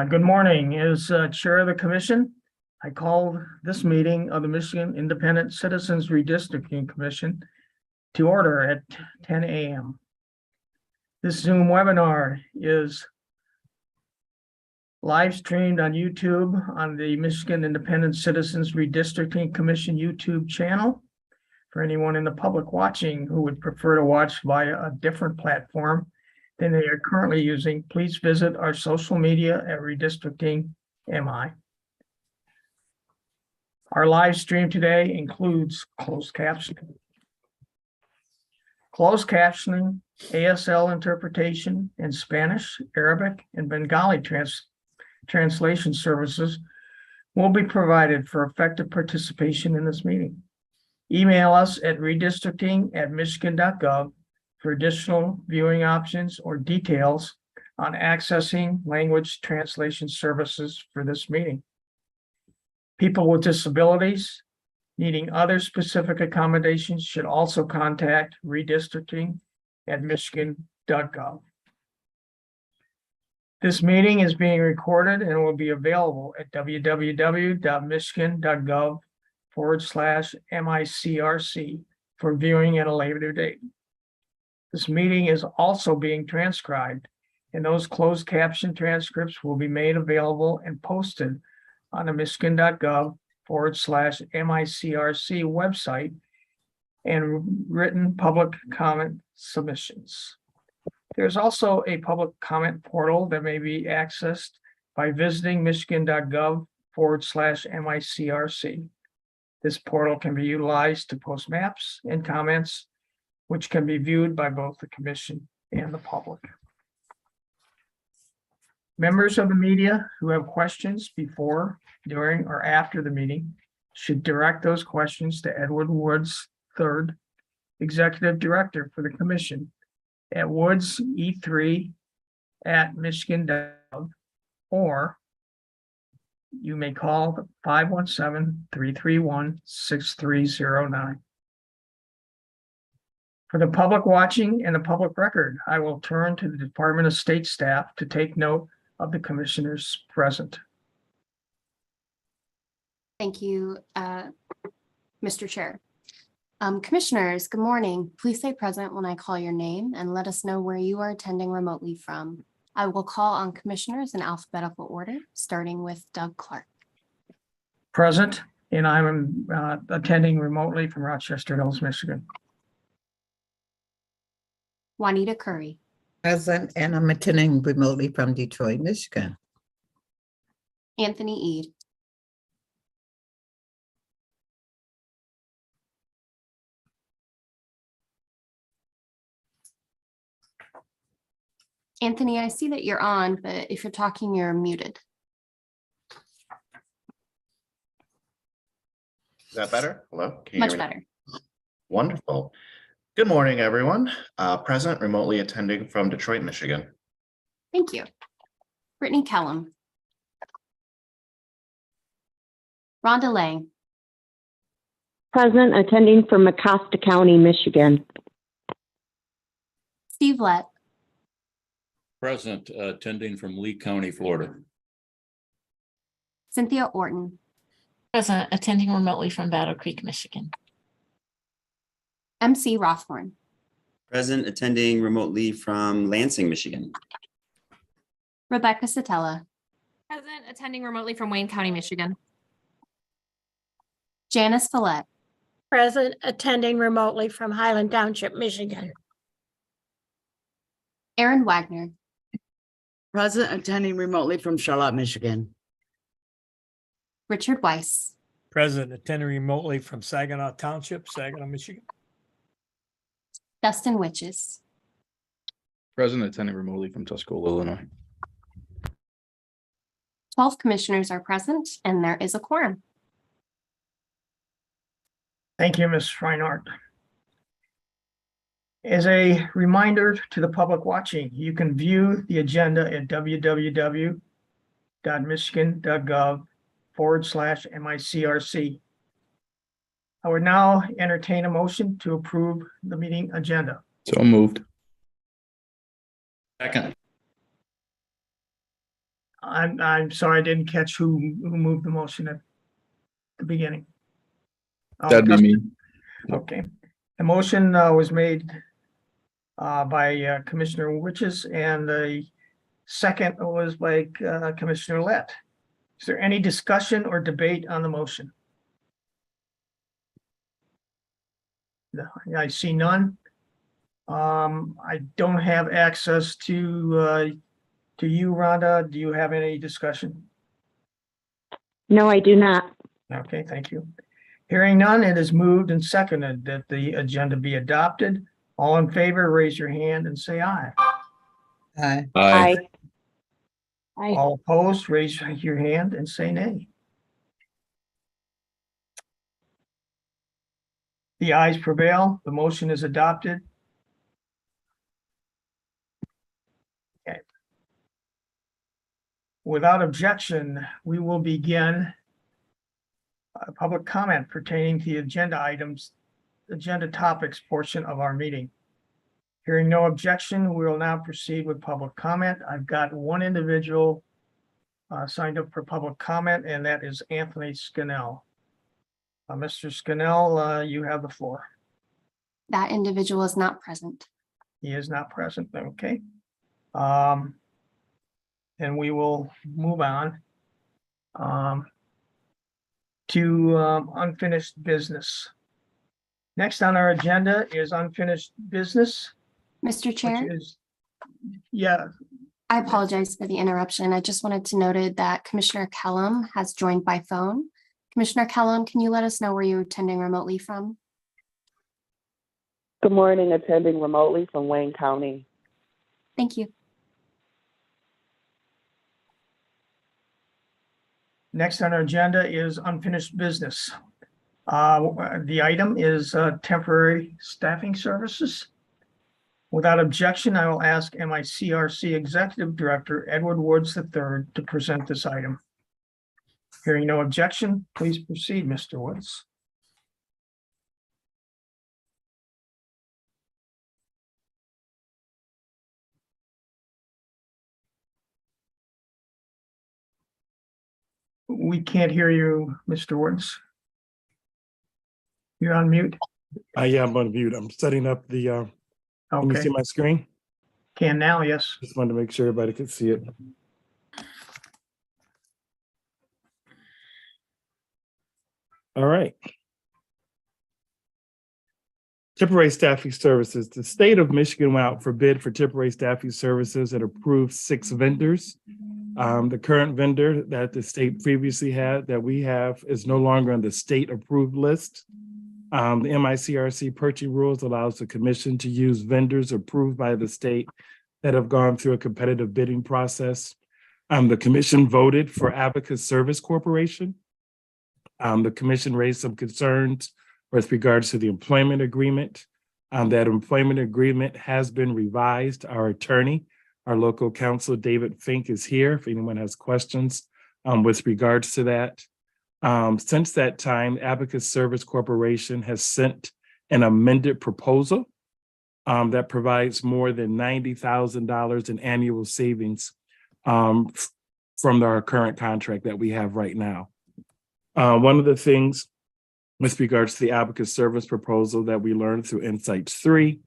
Good morning. As Chair of the Commission, I call this meeting of the Michigan Independent Citizens Redistricting Commission to order at 10 a.m. This Zoom webinar is live streamed on YouTube on the Michigan Independent Citizens Redistricting Commission YouTube channel. For anyone in the public watching who would prefer to watch via a different platform than they are currently using, please visit our social media at Redistricting MI. Our live stream today includes closed captioning, ASL interpretation, and Spanish, Arabic, and Bengali translation services will be provided for effective participation in this meeting. Email us at redistricting@michigan.gov for additional viewing options or details on accessing language translation services for this meeting. People with disabilities needing other specific accommodations should also contact redistricting@michigan.gov. This meeting is being recorded and will be available at www.michigan.gov/MICRC for viewing at a later date. This meeting is also being transcribed, and those closed caption transcripts will be made available and posted on the michigan.gov/MICRC website and written public comment submissions. There's also a public comment portal that may be accessed by visiting michigan.gov/MICRC. This portal can be utilized to post maps and comments, which can be viewed by both the commission and the public. Members of the media who have questions before, during, or after the meeting should direct those questions to Edward Woods III, Executive Director for the Commission, at woodse3@michigan.gov, or you may call 517-331-6309. For the public watching and the public record, I will turn to the Department of State staff to take note of the commissioners present. Thank you, Mr. Chair. Commissioners, good morning. Please say present when I call your name and let us know where you are attending remotely from. I will call on commissioners in alphabetical order, starting with Doug Clark. Present, and I'm attending remotely from Rochester Hills, Michigan. Juanita Curry. Present, and I'm attending remotely from Detroit, Michigan. Anthony Eade. Anthony, I see that you're on, but if you're talking, you're muted. Is that better? Hello? Can you Much hear me? better. Wonderful. Good morning, everyone. Present, remotely attending from Detroit, Michigan. Thank you. Brittany Kellum. Rhonda Lang. Present, attending from Mecosta County, Michigan. Steve Lett. Present, attending from Lee County, Florida. Cynthia Orton. Present, attending remotely from Battle Creek, Michigan. MC Rothhorn. Present, attending remotely from Lansing, Michigan. Rebecca Satella. Present, attending remotely from Wayne County, Michigan. Janice Follett. Present, attending remotely from Highland Township, Michigan. Aaron Wagner. Present, attending remotely from Charlotte, Michigan. Richard Weiss. Present, attending remotely from Saginaw Township, Saginaw, Michigan. Dustin Witches. Present, attending remotely from Tuscola, Illinois. 12 commissioners are present and there is a quorum. Thank you, Ms. Reinhardt. As a reminder to the public watching, you can view the agenda at www.michigan.gov/MICRC. I would now entertain a motion to approve the meeting agenda. So moved. Second. I'm sorry, I didn't catch who moved the motion at the beginning. Oh, That'd be me. Okay, the motion was made by Commissioner Witches, and the second was by Commissioner Lett. Is there any discussion or debate on the motion? No, I see none. I don't have access to you, Rhonda. Do you have any discussion? No, I do not. Okay, thank you. Hearing none, it is moved and seconded that the agenda be adopted. All in favor, raise your hand and say aye. Aye. Aye. Aye. All opposed, raise your hand and say nay. The ayes prevail. The motion is adopted. Okay. Without objection, we will begin public comment pertaining to the agenda topics portion of our meeting. Hearing no objection, we will now proceed with public comment. I've got one individual signed up for public comment, and that is Anthony Scannell. Mr. Scannell, you have the floor. That individual is not present. He is not present, okay. And we will move on to unfinished business. Next on our agenda is unfinished business, Mr. which Chair, is, yeah, I apologize for the interruption. I just wanted to note that Commissioner Kellum has joined by phone. Commissioner Kellum, can you let us know where you're attending remotely from? Good morning, attending remotely from Wayne County. Thank you. next on our agenda is unfinished business. The item is temporary staffing services. Without objection, I will ask MICRC Executive Director Edward Woods III to present this item. Hearing no objection, please proceed, Mr. Woods. We can't hear you, Mr. Woods. You're on mute. Yeah, I'm on mute. I'm setting up the, can you see Okay, my screen? can now, yes. Just wanted to make sure everybody could see it. All right. Temporary staffing services. The state of Michigan went out for bid for temporary staffing services and approved 6 vendors. The current vendor that the state previously had that we have is no longer on the state approved list. The MICRC purchasing rules allows the commission to use vendors approved by the state that have gone through a competitive bidding process. The commission voted for Abacus Service Corporation. The commission raised some concerns with regards to the employment agreement. That employment agreement has been revised. Our attorney, our local counsel, David Fink, is here if anyone has questions with regards to that. Since that time, Abacus Service Corporation has sent an amended proposal that provides more than $90,000 in annual savings from our current contract that we have right now. One of the things with regards to the Abacus Service proposal that we learned through Insights 3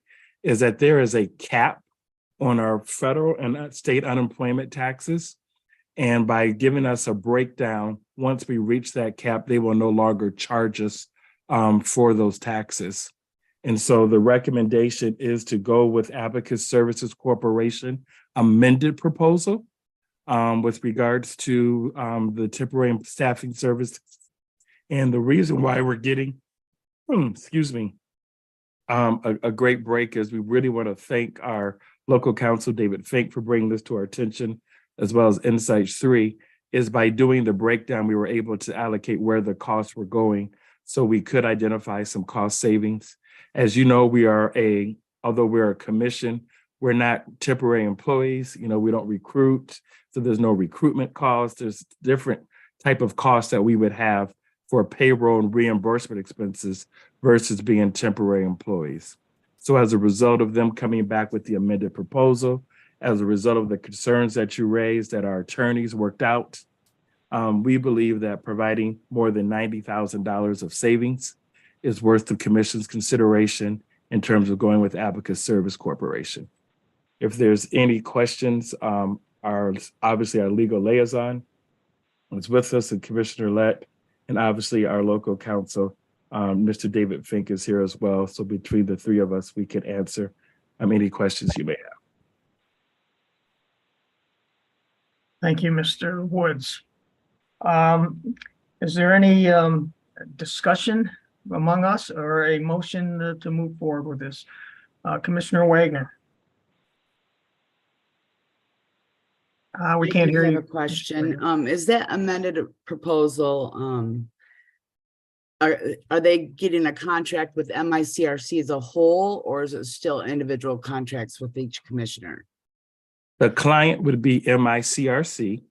is that there is a cap on our federal and state unemployment taxes. And by giving us a breakdown, once we reach that cap, they will no longer charge us for those taxes. And so the recommendation is to go with Abacus Services Corporation amended proposal with regards to the temporary staffing service. And the reason why we're getting, excuse me, a great break is we really want to thank our local counsel, David Fink, for bringing this to our attention, as well as Insights 3, is by doing the breakdown, we were able to allocate where the costs were going so we could identify some cost savings. As you know, although we're a commission, we're not temporary employees. You know, we don't recruit, so there's no recruitment costs. There's different type of costs that we would have for payroll and reimbursement expenses versus being temporary employees. So as a result of them coming back with the amended proposal as a result of the concerns that you raised that our attorneys worked out. We believe that providing more than $90,000 of savings is worth the commission's consideration in terms of going with Abacus Service Corporation. If there's any questions, obviously our legal liaison is with us, and Commissioner Lett, and obviously our local counsel, Mr. David Fink is here as well. So between the three of us, we can answer any questions you may have. Thank you, Mr. Woods. Is there any discussion among us or a motion to move forward with this? Commissioner Wagner. We can't hear I have you. a question. Is that amended proposal, are they getting a contract with MICRC as a whole, or is it still individual contracts with each commissioner? The client would be MICRC,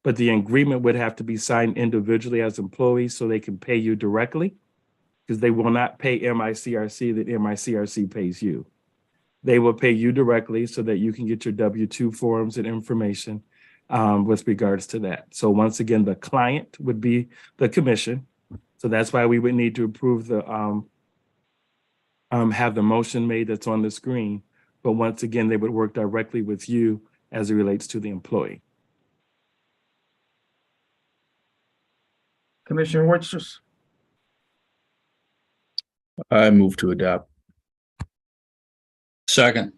but the agreement would have to be signed individually as employees so they can pay you directly, because they will not pay MICRC that MICRC pays you. They will pay you directly so that you can get your W-2 forms and information with regards to that. So once again, the client would be the commission. So that's why we would need to approve the, have the motion made that's on the screen. But once again, they would work directly with you as it relates to the employee. Commissioner Witchers. I move to adopt. Second.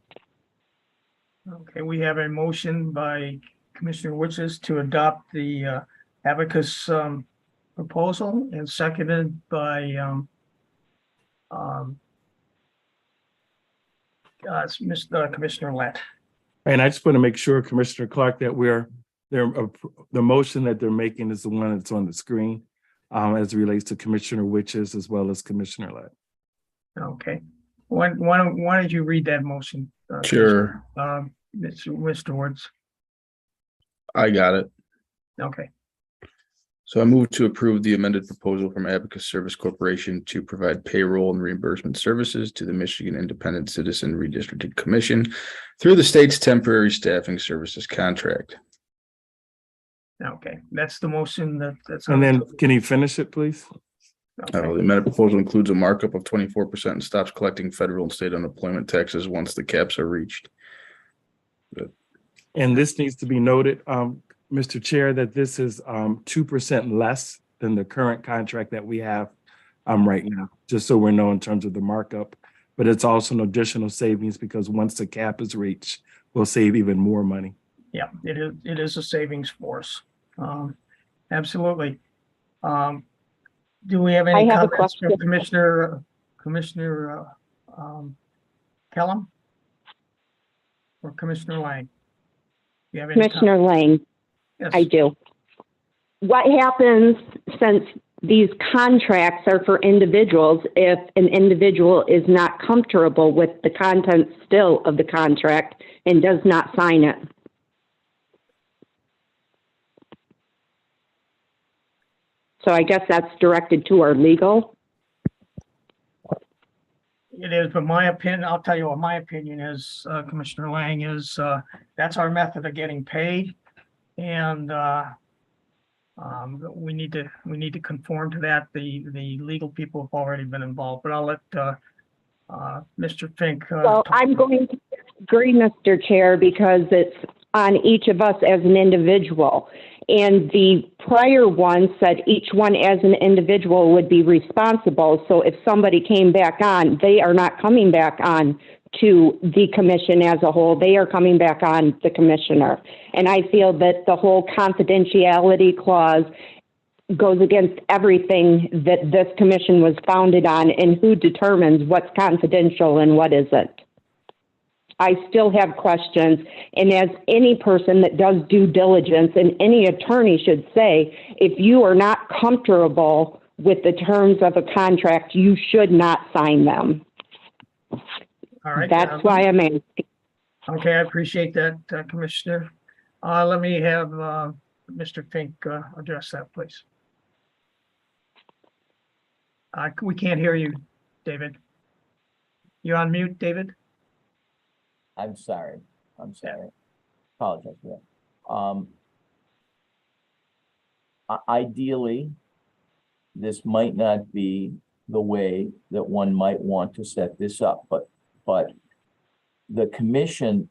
Okay, we have a motion by Commissioner Witchers to adopt the Abacus proposal, and seconded by Commissioner Lett. And I just want to make sure, Commissioner Clark, that the motion that they're making is the one that's on the screen as it relates to Commissioner Witches as well as Commissioner Lett. Okay, why don't you read that motion? Sure. Mr. Woods. I got it. Okay, So I move to approve the amended proposal from Abacus Service Corporation to provide payroll and reimbursement services to the Michigan Independent Citizen Redistricting Commission through the state's temporary staffing services contract. okay, that's the motion that's. And then can you finish it, please? The amended proposal includes a markup of 24% and stops collecting federal and state unemployment taxes once the caps are reached. And this needs to be noted, Mr. Chair, that this is 2% less than the current contract that we have right now, just so we're know in terms of the markup. But it's also an additional savings because once the cap is reached, we'll save even more money. Yeah, it is a savings force. Absolutely. Do we have any I have a comments from question. Commissioner Kellum? Or Commissioner Lang? Do you have any Commissioner Lang, Yes. I do. What happens since these contracts are for individuals if an individual is not comfortable with the content still of the contract and does not sign it? So I guess that's directed to our legal. It is, but my opinion, I'll tell you what my opinion is, Commissioner Lang, is that's our method of getting paid. And we need to conform to that. The legal people have already been involved, but I'll let Mr. Fink. Well, I'm going to agree, Mr. Chair, because it's on each of us as an individual. And the prior one said each one as an individual would be responsible. So if somebody came back on, they are not coming back on to the commission as a whole. They are coming back on the commissioner. And I feel that the whole confidentiality clause goes against everything that this commission was founded on and who determines what's confidential and what isn't. I still have questions, and as any person that does due diligence, and any attorney should say, if you are not comfortable with the terms of a contract, you should not sign them. All right. That's why I'm asking. Okay, I appreciate that, Commissioner. Let me have Mr. Fink address that, please. We can't hear you, David. You on mute, David? I'm sorry. apologize for that. Ideally, this might not be the way that one might want to set this up, but the commission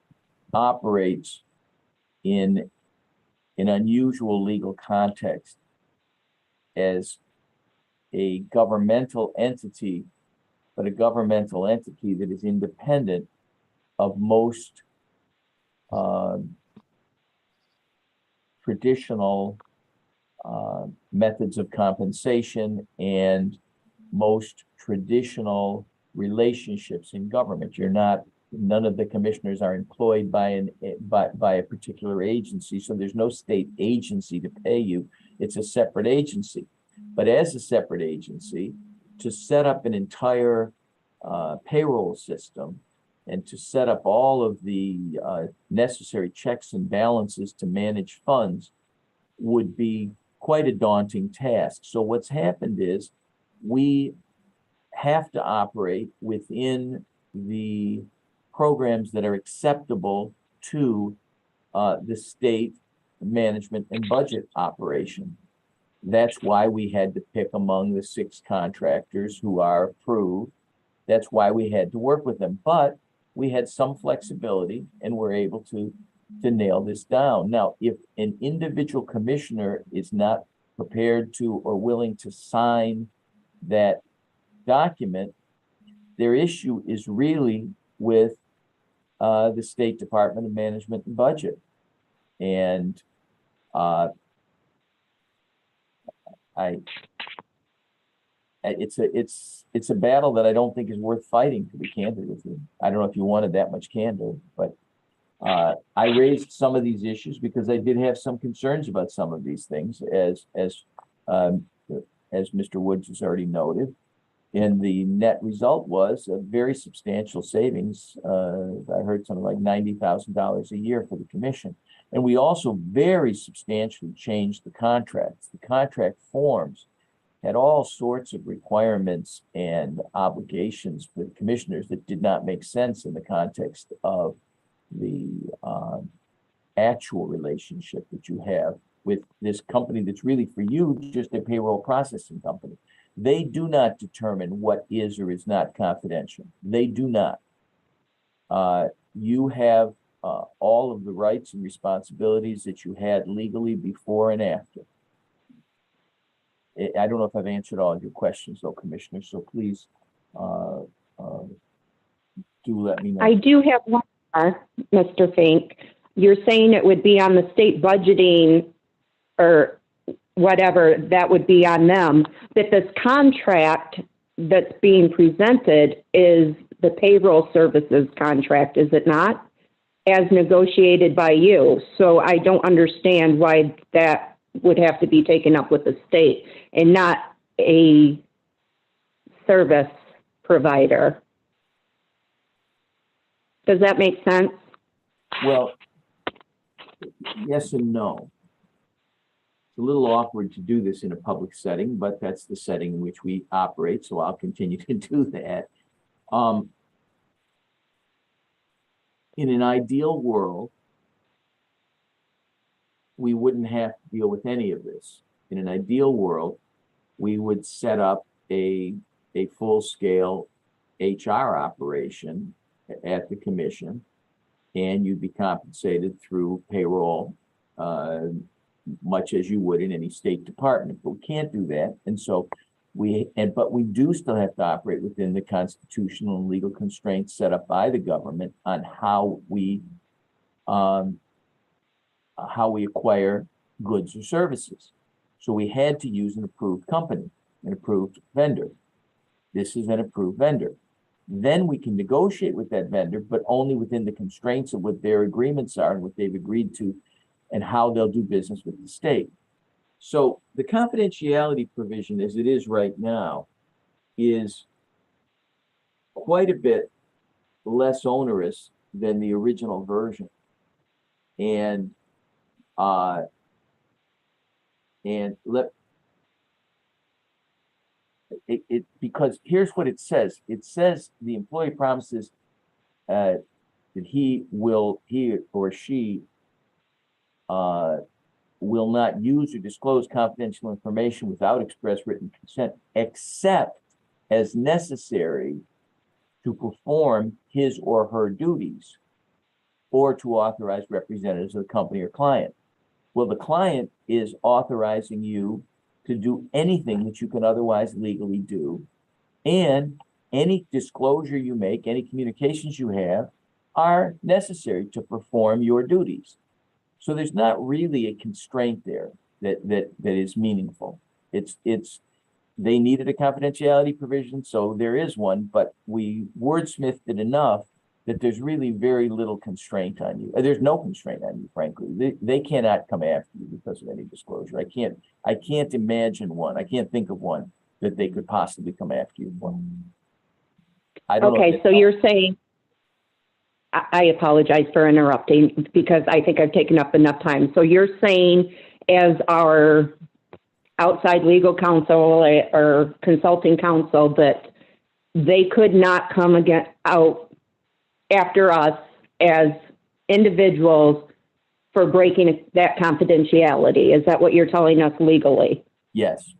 operates in an unusual legal context as a governmental entity, but a governmental entity that is independent of most traditional methods of compensation and most traditional relationships in government. None of the commissioners are employed by a particular agency, so there's no state agency to pay you. It's a separate agency. But as a separate agency, to set up an entire payroll system and to set up all of the necessary checks and balances to manage funds would be quite a daunting task. So what's happened is we have to operate within the programs that are acceptable to the state management and budget operation. That's why we had to pick among the 6 contractors who are approved. That's why we had to work with them. But we had some flexibility and we're able to nail this down. Now, if an individual commissioner is not prepared to or willing to sign that document, their issue is really with the State Department of Management and Budget. And it's a battle that I don't think is worth fighting, to be candid with you. I don't know if you wanted that much candor, but I raised some of these issues because I did have some concerns about some of these things, as Mr. Woods has already noted. And the net result was a very substantial savings. I heard something like $90,000 a year for the commission. And we also very substantially changed the contracts. The contract forms had all sorts of requirements and obligations for the commissioners that did not make sense in the context of the actual relationship that you have with this company that's really for you just a payroll processing company. They do not determine what is or is not confidential. They do not. You have all of the rights and responsibilities that you had legally before and after. I don't know if I've answered all of your questions, though, Commissioner, so please do let me know. I do have one more, Mr. Fink. You're saying it would be on the state budgeting or whatever, that would be on them. But this contract that's being presented is the payroll services contract, is it not? As negotiated by you. So I don't understand why that would have to be taken up with the state and not a service provider. Does that make sense? Well, yes and no. It's a little awkward to do this in a public setting, but that's the setting in which we operate, so I'll continue to do that. In an ideal world, we wouldn't have to deal with any of this. In an ideal world, we would set up a full-scale HR operation at the commission, and you'd be compensated through payroll, much as you would in any state department. But we can't do that, and so but we do still have to operate within the constitutional and legal constraints set up by the government on how we acquire goods or services. So we had to use an approved company, an approved vendor. This is an approved vendor. Then we can negotiate with that vendor, but only within the constraints of what their agreements are and what they've agreed to and how they'll do business with the state. So the confidentiality provision as it is right now is quite a bit less onerous than the original version. And because here's what it says. It says the employee promises that he or she will not use or disclose confidential information without express written consent, except as necessary to perform his or her duties or to authorize representatives of the company or client. Well, the client is authorizing you to do anything that you can otherwise legally do. And any disclosure you make, any communications you have are necessary to perform your duties. So there's not really a constraint there that is meaningful. They needed a confidentiality provision, so there is one, but we wordsmithed it enough that there's really very little constraint on you. There's no constraint on you, frankly. They cannot come after you because of any disclosure. I can't imagine one. I can't think of one that they could possibly come after you for. I don't know. Okay, so you're saying, I apologize for interrupting because I think I've taken up enough time. So you're saying as our outside legal counsel or consulting counsel that they could not come out after us as individuals for breaking that confidentiality. Is that what you're telling us legally? Yes.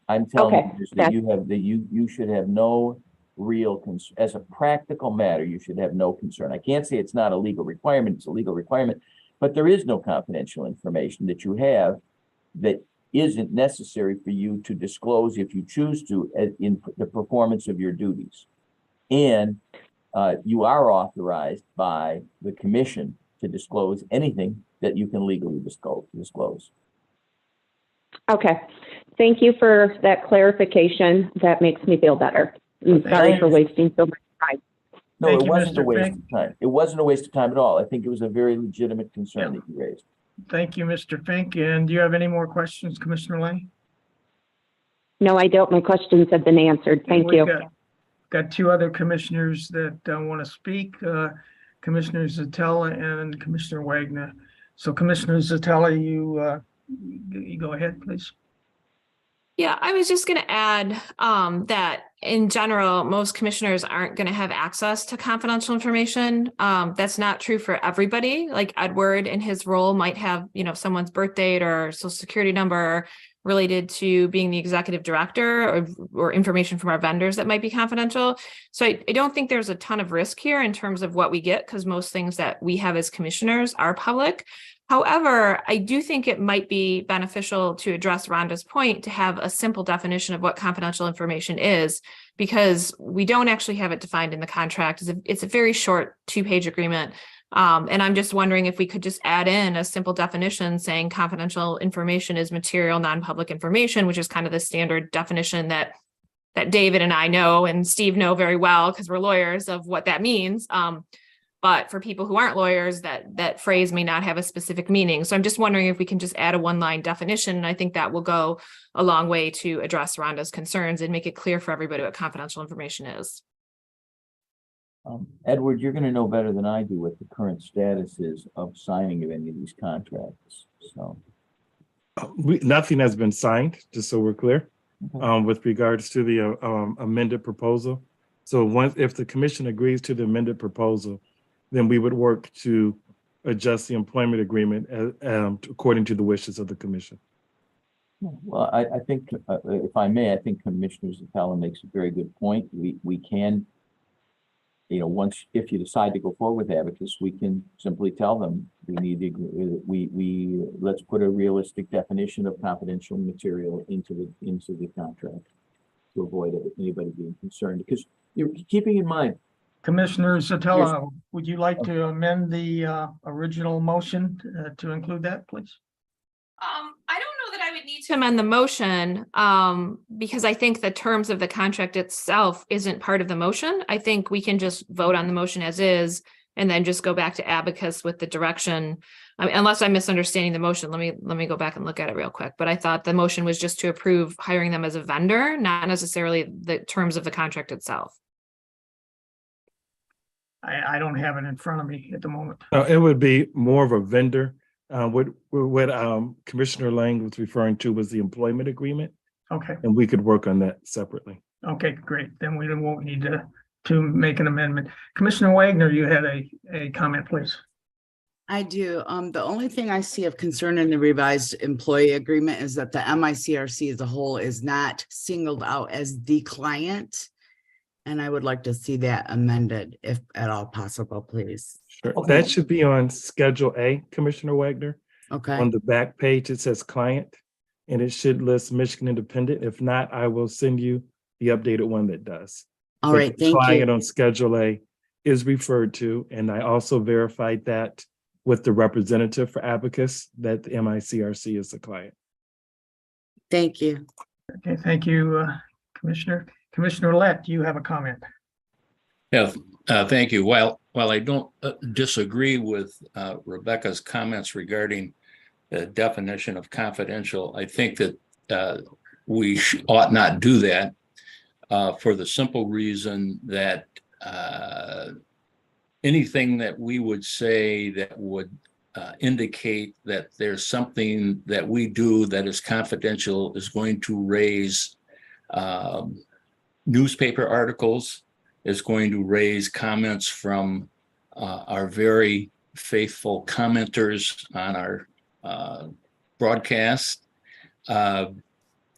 I'm telling Okay, you that you should have no real concern. As a practical matter, you should have no concern. I can't say it's not a legal requirement, it's a legal requirement, but there is no confidential information that you have that isn't necessary for you to disclose if you choose to in the performance of your duties. And you are authorized by the commission to disclose anything that you can legally disclose. Okay, thank you for that clarification. That makes me feel better. I'm sorry for wasting so much time. No, Thank it you, wasn't Mr. a waste Fink. of time. It wasn't a waste of time at all. I think it was a very legitimate concern that you raised. Thank you, Mr. Fink. And do you have any more questions, Commissioner Lang? No, I don't. My questions have been answered. Thank you. Got two other commissioners that want to speak, Commissioner Zatella and Commissioner Wagner. So Commissioner Zatella, you go ahead, please. Yeah, I was just going to add that in general, most commissioners aren't going to have access to confidential information. That's not true for everybody. Like Edward in his role might have, someone's birth date or social security number related to being the executive director or information from our vendors that might be confidential. So I don't think there's a ton of risk here in terms of what we get because most things that we have as commissioners are public. However, I do think it might be beneficial to address Rhonda's point to have a simple definition of what confidential information is, because we don't actually have it defined in the contract. It's a very short 2-page agreement. And I'm just wondering if we could just add in a simple definition saying confidential information is material, non-public information, which is kind of the standard definition that David and I know and Steve know very well because we're lawyers of what that means. But for people who aren't lawyers, that phrase may not have a specific meaning. So I'm just wondering if we can just add a 1-line definition. And I think that will go a long way to address Rhonda's concerns and make it clear for everybody what confidential information is. Edward, you're going to know better than I do what the current status is of signing of any of these contracts. So Nothing has been signed, just so we're clear, with regards to the amended proposal. So if the commission agrees to the amended proposal, then we would work to adjust the employment agreement according to the wishes of the commission. Well, I think, if I may, I think Commissioner Zatella makes a very good point. We can, if you decide to go forward with Abacus, we can simply tell them we need let's put a realistic definition of confidential material into the contract to avoid anybody being concerned. Because you're keeping in mind, Commissioner Zatella, would you like to amend the original motion to include that, please? I don't know that I would need to amend the motion because I think the terms of the contract itself isn't part of the motion. I think we can just vote on the motion as is and then just go back to Abacus with the direction. I mean, unless I'm misunderstanding the motion, let me go back and look at it real quick. But I thought the motion was just to approve hiring them as a vendor, not necessarily the terms of the contract itself. I don't have it in front of me at the moment. It would be more of a vendor. What Commissioner Lang was referring to was the employment agreement. Okay. And we could work on that separately. Okay, great. Then we won't need to make an amendment. Commissioner Wagner, you had a comment, please. I do. The only thing I see of concern in the revised employee agreement is that the MICRC as a whole is not singled out as the client. And I would like to see that amended if at all possible, please. Sure. Okay. That should be on Schedule A, Commissioner Wagner. Okay, On the back page, it says client, and it should list Michigan Independent. If not, I will send you the updated one that does. all But right, the thank client you. on Schedule A is referred to, and I also verified that with the representative for Abacus, that the MICRC is the client. Thank you. Okay, thank you, Commissioner. Commissioner Lett, do you have a comment? Yeah, thank you. While I don't disagree with Rebecca's comments regarding the definition of confidential, I think that we ought not do that for the simple reason that anything that we would say that would indicate that there's something that we do that is confidential is going to raise newspaper articles, is going to raise comments from our very faithful commenters on our broadcast.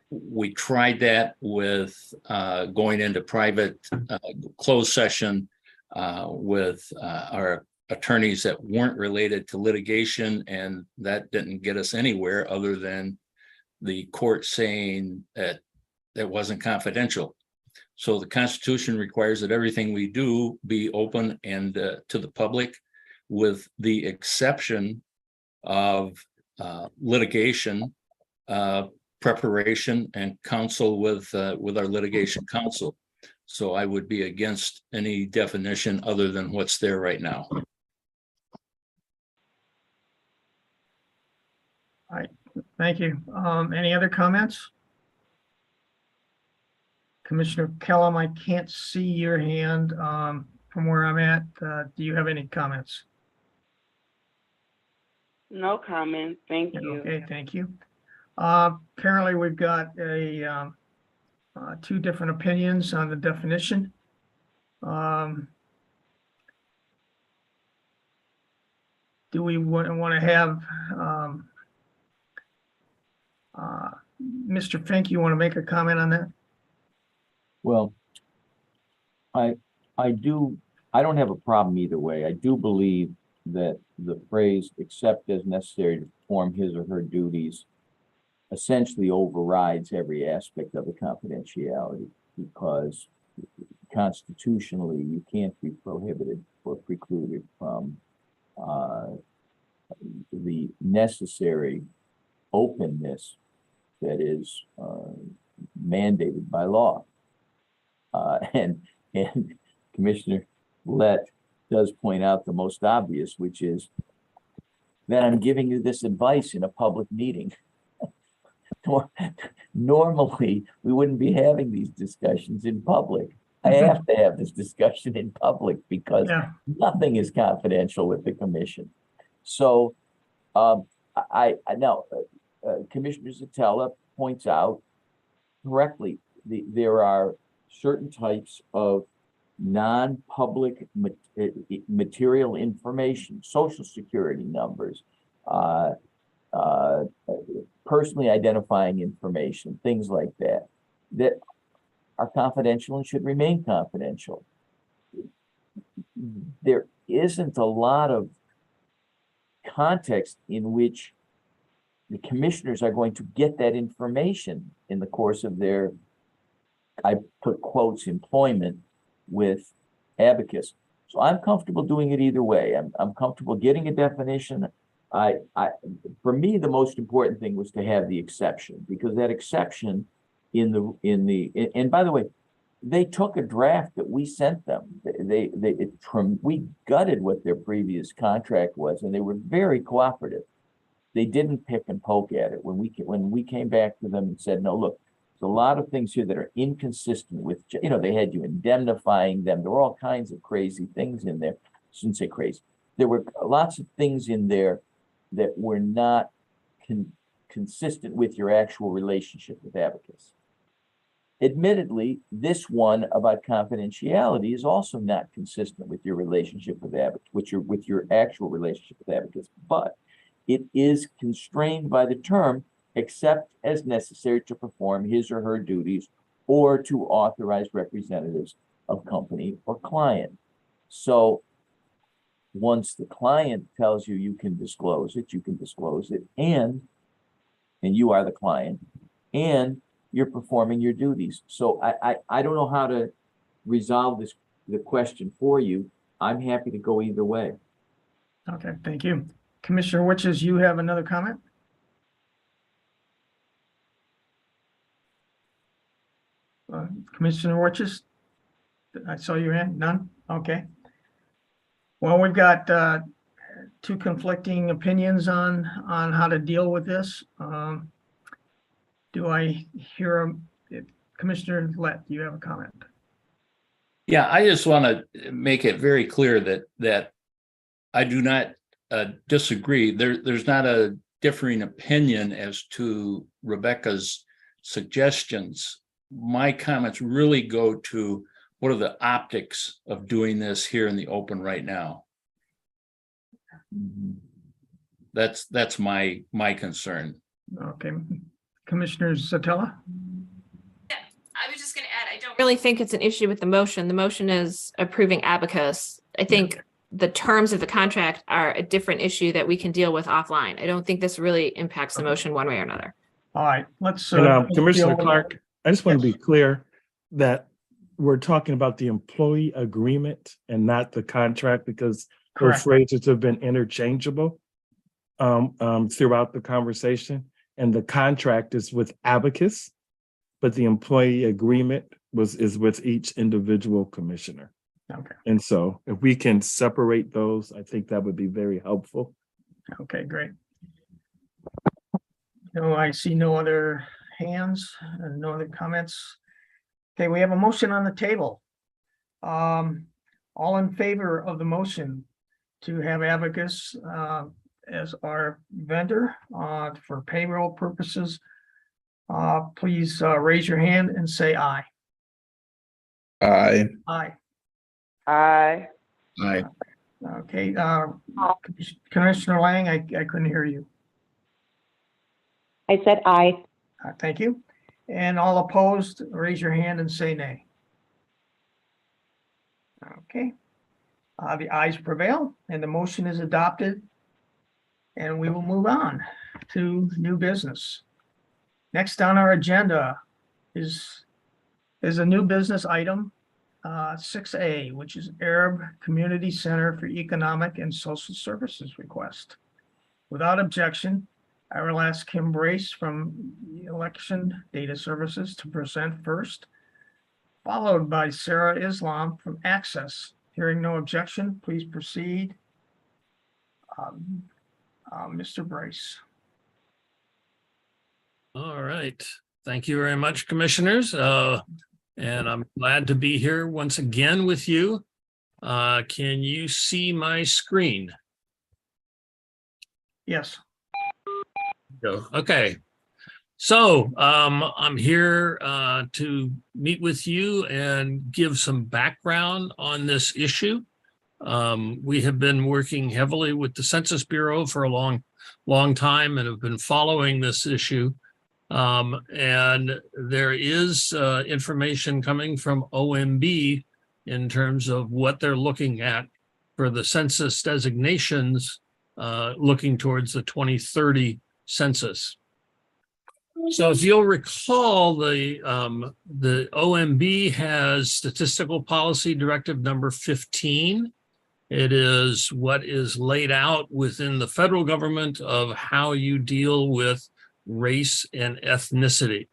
We tried that with going into private closed session with our attorneys that weren't related to litigation, and that didn't get us anywhere other than the court saying that it wasn't confidential. So the Constitution requires that everything we do be open and to the public, with the exception of litigation preparation and counsel with our litigation counsel. So I would be against any definition other than what's there right now. All right, thank you. Any other comments? Commissioner Kellum, I can't see your hand from where I'm at. Do you have any comments? No comment. Thank you. Okay, thank you. Apparently, we've got two different opinions on the definition. Do we want to have Mr. Fink, you want to make a comment on that? Well, I don't have a problem either way. I do believe that the phrase "except as necessary to perform his or her duties" essentially overrides every aspect of the confidentiality, because constitutionally you can't be prohibited or precluded from the necessary openness that is mandated by law. And Commissioner Lett does point out the most obvious, which is that I'm giving you this advice in a public meeting. Normally, we wouldn't be having these discussions in public. I have to have this discussion in public because nothing is confidential with the commission. So Commissioner Zatella points out correctly, there are certain types of non-public material information, social security numbers, personally identifying information, things like that, that are confidential and should remain confidential. There isn't a lot of context in which the commissioners are going to get that information in the course of their, I put quotes, employment with Abacus. So I'm comfortable doing it either way. I'm comfortable getting a definition. For me, the most important thing was to have the exception, because that exception and by the way, they took a draft that we sent them. We gutted what their previous contract was, and they were very cooperative. They didn't pick and poke at it when we came back to them and said, no, look, there's a lot of things here that are inconsistent with, they had you indemnifying them. There were all kinds of crazy things in there. I shouldn't say crazy. There were lots of things in there that were not consistent with your actual relationship with Abacus. Admittedly, this one about confidentiality is also not consistent with your relationship with Abacus, with your actual relationship with Abacus, but it is constrained by the term except as necessary to perform his or her duties or to authorize representatives of company or client. So once the client tells you you can disclose it, you can disclose it, and you are the client, and you're performing your duties. So I don't know how to resolve the question for you. I'm happy to go either way. Okay, thank you. Commissioner Witches, you have another comment? Commissioner Witches? I saw your hand, none? Okay. Well, we've got two conflicting opinions on how to deal with this. Do I hear Commissioner Lett, do you have a comment? Yeah, I just want to make it very clear that I do not disagree. There's not a differing opinion as to Rebecca's suggestions. My comments really go to what are the optics of doing this here in the open right now. That's my concern. Okay, Commissioner Satella? I was just going to add, I don't really think it's an issue with the motion. The motion is approving Abacus. I think the terms of the contract are a different issue that we can deal with offline. I don't think this really impacts the motion one way or another. All right, let's. Commissioner Clark, I just want to Yes. be clear that we're talking about the employee agreement and not the contract, because those Correct. phrases have been interchangeable throughout the conversation. And the contract is with Abacus, but the employee agreement is with each individual commissioner. Okay. And so if we can separate those, I think that would be very helpful. Okay, great. No, I see no other hands and no other comments. Okay, we have a motion on the table. All in favor of the motion to have Abacus as our vendor for payroll purposes, please raise your hand and say aye. Aye. Aye. Aye. Aye. Okay, Commissioner Lang, I couldn't hear you. I said aye. Thank you. And all opposed, raise your hand and say nay. Okay. The ayes prevail and the motion is adopted. And we will move on to new business. Next on our agenda is a new business item, 6A, which is Arab Community Center for Economic and Social Services request. Without objection, I will ask Kim Brace from the Election Data Services to present first, followed by Sarah Islam from Access. Hearing no objection, please proceed. Mr. Brace. All right. Thank you very much, commissioners. And I'm glad to be here once again with you. Can you see my screen? Yes. Go. Okay. So I'm here to meet with you and give some background on this issue. We have been working heavily with the Census Bureau for a long time and have been following this issue. And there is information coming from OMB in terms of what they're looking at for the census designations, looking towards the 2030 census. So if you'll recall, the OMB has Statistical Policy Directive number 15. It is what is laid out within the federal government of how you deal with race and ethnicity.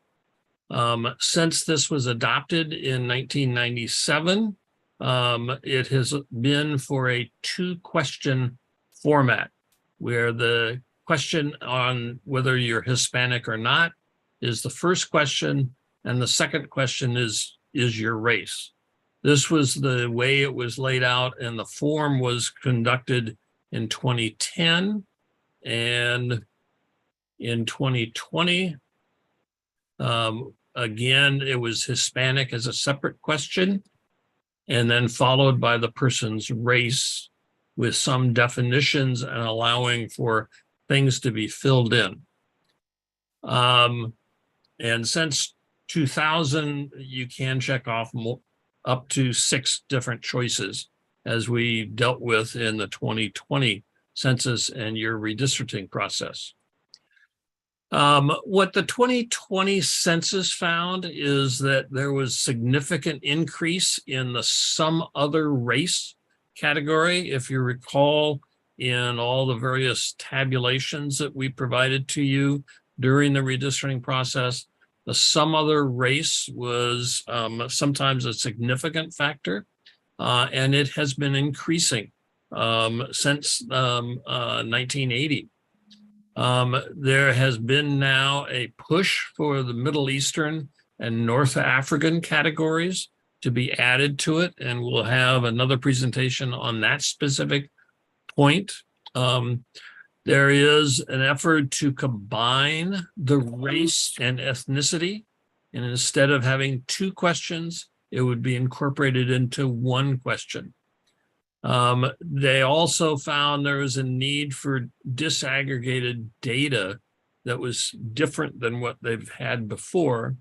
Since this was adopted in 1997, it has been for a 2-question format, where the question on whether you're Hispanic or not is the first question, and the second question is your race. This was the way it was laid out, and the form was conducted in 2010, and in 2020, again, it was Hispanic as a separate question, and then followed by the person's race with some definitions and allowing for things to be filled in. And since 2000, you can check off up to 6 different choices, as we dealt with in the 2020 census and your redistricting process. What the 2020 census found is that there was significant increase in the some other race category. If you recall, in all the various tabulations that we provided to you during the redistricting process, the some other race was sometimes a significant factor, and it has been increasing since 1980. There has been now a push for the Middle Eastern and North African categories to be added to it, and we'll have another presentation on that specific point. There is an effort to combine the race and ethnicity, and instead of having 2 questions, it would be incorporated into 1 question. They also found there was a need for disaggregated data that was different than what they've had before.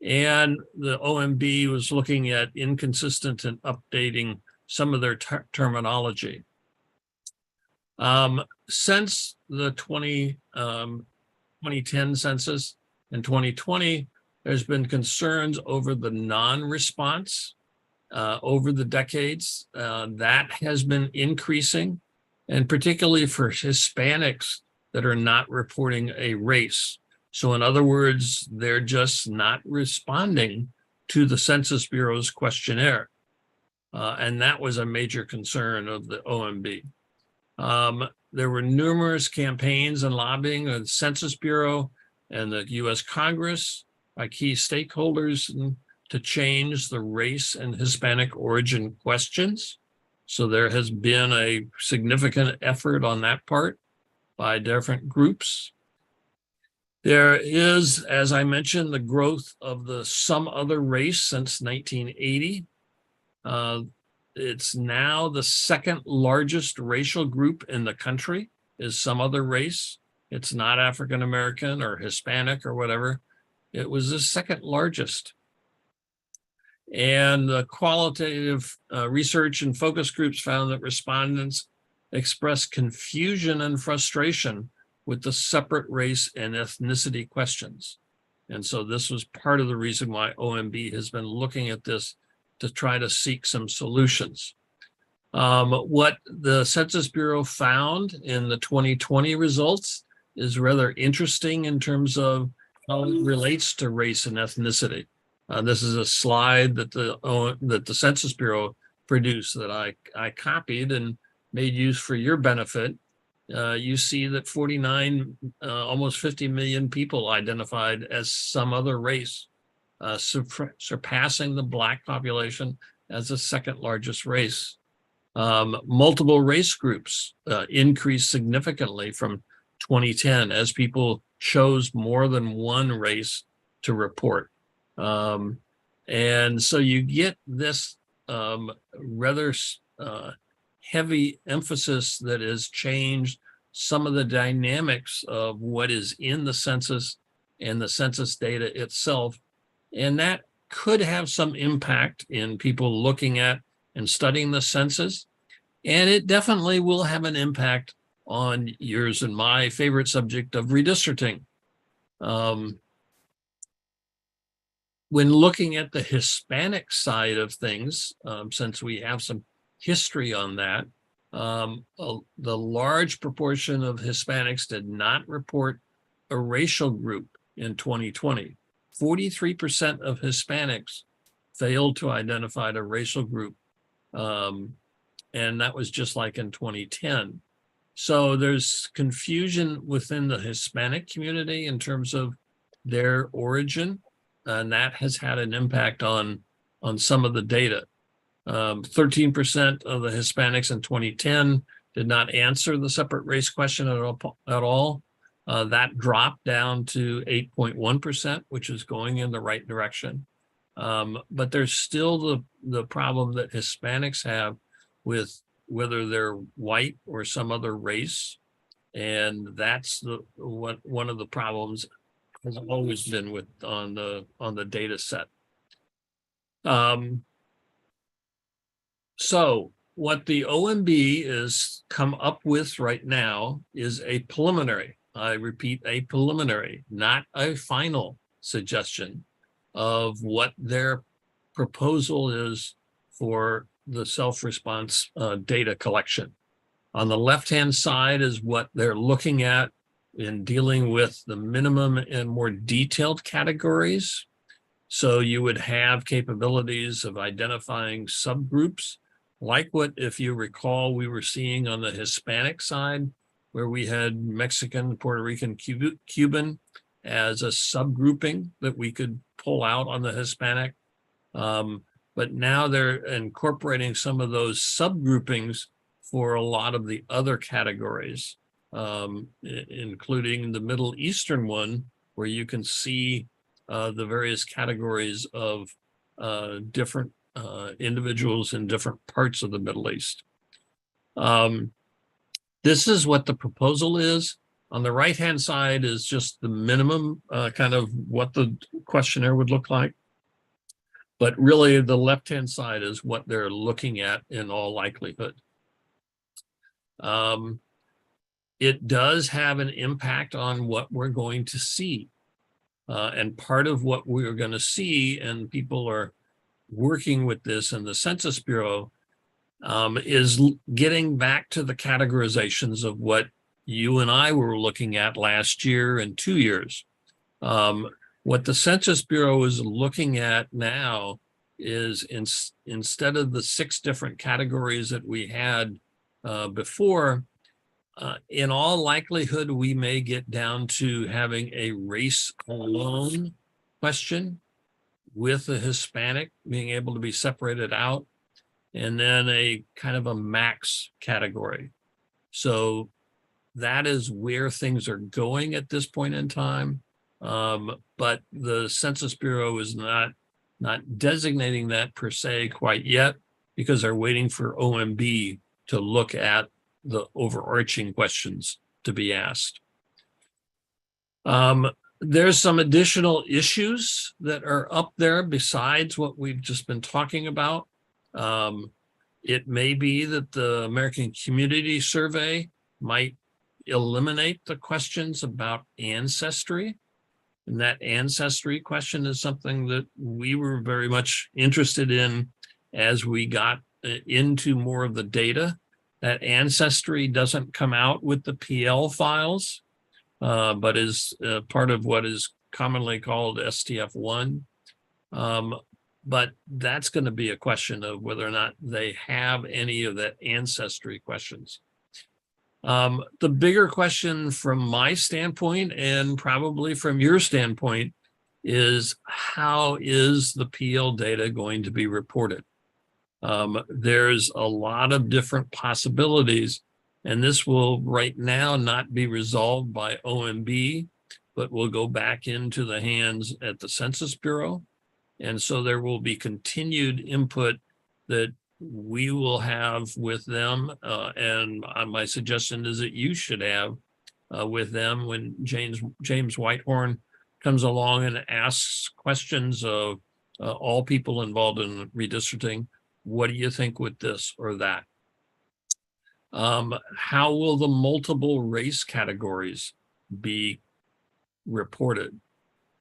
And the OMB was looking at inconsistent and updating some of their terminology. Since the 2010 census and 2020, there's been concerns over the non-response over the decades. That has been increasing, and particularly for Hispanics that are not reporting a race. So in other words, they're just not responding to the Census Bureau's questionnaire. And that was a major concern of the OMB. There were numerous campaigns and lobbying of the Census Bureau and the US Congress by key stakeholders to change the race and Hispanic origin questions. So there has been a significant effort on that part by different groups. There is, as I mentioned, the growth of the some other race since 1980. It's now the 2nd largest racial group in the country is some other race. It's not African American or Hispanic or whatever. It was the 2nd largest. And the qualitative research and focus groups found that respondents expressed confusion and frustration with the separate race and ethnicity questions. And so this was part of the reason why OMB has been looking at this to try to seek some solutions. What the Census Bureau found in the 2020 results is rather interesting in terms of how it relates to race and ethnicity. This is a slide that the Census Bureau produced that I copied and made use for your benefit. You see that 49, almost 50 million people identified as some other race, surpassing the Black population as the 2nd largest race. Multiple race groups increased significantly from 2010 as people chose more than one race to report. And so you get this rather heavy emphasis that has changed some of the dynamics of what is in the census and the census data itself. And that could have some impact in people looking at and studying the census. And it definitely will have an impact on yours and my favorite subject of redistricting. When looking at the Hispanic side of things, since we have some history on that, the large proportion of Hispanics did not report a racial group in 2020. 43% of Hispanics failed to identify a racial group. And that was just like in 2010. So there's confusion within the Hispanic community in terms of their origin, and that has had an impact on some of the data. 13% of the Hispanics in 2010 did not answer the separate race question at all. That dropped down to 8.1%, which is going in the right direction. But there's still the problem that Hispanics have with whether they're white or some other race. And that's one of the problems has always been with on the data set. So what the OMB is come up with right now is a preliminary, I repeat, a preliminary, not a final suggestion of what their proposal is for the self-response data collection. On the left-hand side is what they're looking at in dealing with the minimum and more detailed categories. So you would have capabilities of identifying subgroups, like what, if you recall, we were seeing on the Hispanic side, where we had Mexican, Puerto Rican, Cuban as a subgrouping that we could pull out on the Hispanic. But now they're incorporating some of those subgroupings for a lot of the other categories, including the Middle Eastern one, where you can see the various categories of different individuals in different parts of the Middle East. This is what the proposal is. On the right-hand side is just the minimum, kind of what the questionnaire would look like. But really, the left-hand side is what they're looking at in all likelihood. It does have an impact on what we're going to see. And part of what we're going to see, and people are working with this in the Census Bureau, is getting back to the categorizations of what you and I were looking at last year and 2 years. What the Census Bureau is looking at now is instead of the 6 different categories that we had before, in all likelihood, we may get down to having a race alone question with a Hispanic being able to be separated out, and then a kind of a max category. So that is where things are going at this point in time. But the Census Bureau is not designating that per se quite yet, because they're waiting for OMB to look at the overarching questions to be asked. There's some additional issues that are up there besides what we've just been talking about. It may be that the American Community Survey might eliminate the questions about ancestry. And that ancestry question is something that we were very much interested in as we got into more of the data. That ancestry doesn't come out with the PL files, but is part of what is commonly called STF1. But that's going to be a question of whether or not they have any of that ancestry questions. The bigger question from my standpoint, and probably from your standpoint, is how is the PL data going to be reported? There's a lot of different possibilities, and this will right now not be resolved by OMB, but will go back into the hands at the Census Bureau. And so there will be continued input that we will have with them. And my suggestion is that you should have with them when James Whitehorn comes along and asks questions of all people involved in redistricting. What do you think with this or that? How will the multiple race categories be reported?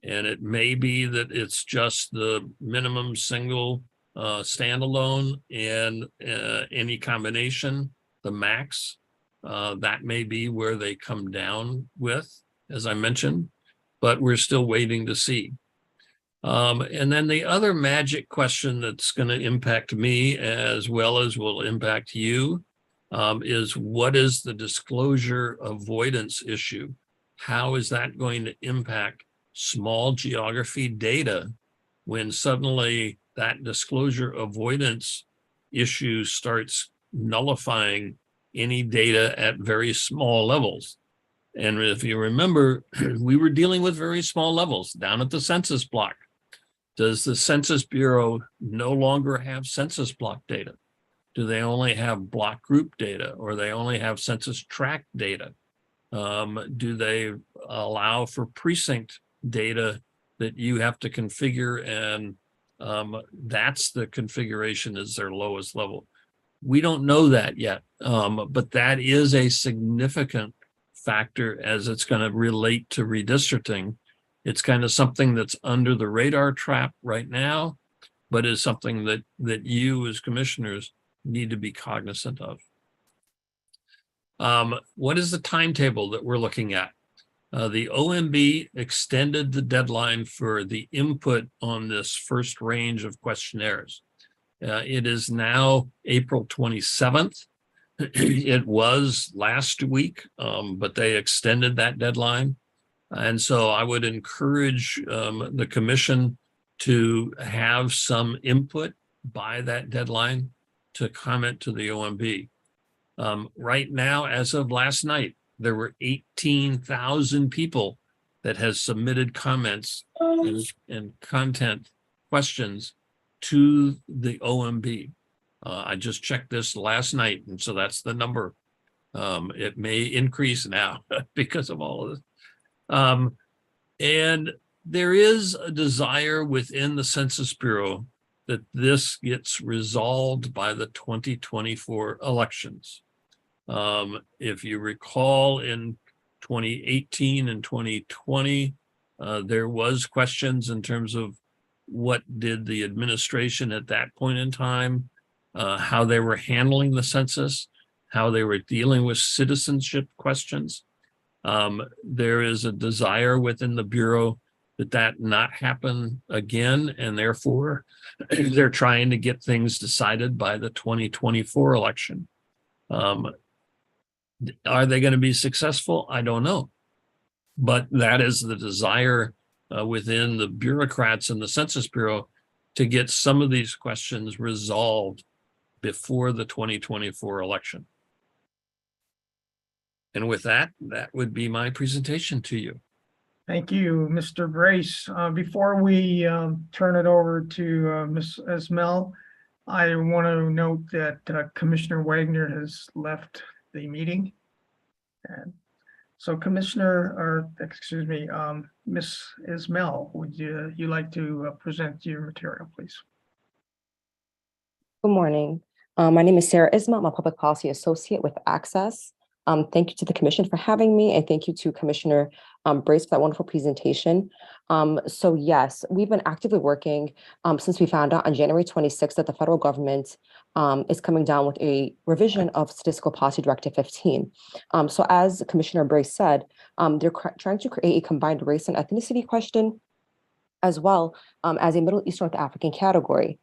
And it may be that it's just the minimum single standalone and any combination, the max. That may be where they come down with, as I mentioned, but we're still waiting to see. And then the other magic question that's going to impact me as well as will impact you is what is the disclosure avoidance issue? How is that going to impact small geography data when suddenly that disclosure avoidance issue starts nullifying any data at very small levels? And if you remember, we were dealing with very small levels down at the census block. Does the Census Bureau no longer have census block data? Do they only have block group data, or they only have census tract data? Do they allow for precinct data that you have to configure, and that's the configuration is their lowest level? We don't know that yet, but that is a significant factor as it's going to relate to redistricting. It's kind of something that's under the radar trap right now, but is something that you as commissioners need to be cognizant of. What is the timetable that we're looking at? The OMB extended the deadline for the input on this first range of questionnaires. It is now April 27th. It was last week, but they extended that deadline. And so I would encourage the commission to have some input by that deadline to comment to the OMB. Right now, as of last night, there were 18,000 people that has submitted comments and content questions to the OMB. I just checked this last night, and so that's the number. It may increase now because of all of this. And there is a desire within the Census Bureau that this gets resolved by the 2024 elections. If you recall, in 2018 and 2020, there was questions in terms of what did the administration at that point in time, how they were handling the census, how they were dealing with citizenship questions. There is a desire within the Bureau that not happen again, and therefore they're trying to get things decided by the 2024 election. Are they going to be successful? I don't know. But that is the desire within the bureaucrats in the Census Bureau to get some of these questions resolved before the 2024 election. And with that, that would be my presentation to you. Thank you, Mr. Brace. Before we turn it over to Ms. Esmel, I want to note that Commissioner Wagner has left the meeting. And so Ms. Esmel, would you like to present your material, please? Good morning. My name is Sarah Isma. I'm a public policy associate with Access. Thank you to the commission for having me, and thank you to Commissioner Brace for that wonderful presentation. So yes, we've been actively working since we found out on January 26th that the federal government is coming down with a revision of Statistical Policy Directive 15. So as Commissioner Brace said, they're trying to create a combined race and ethnicity question, as well as a Middle East North African category.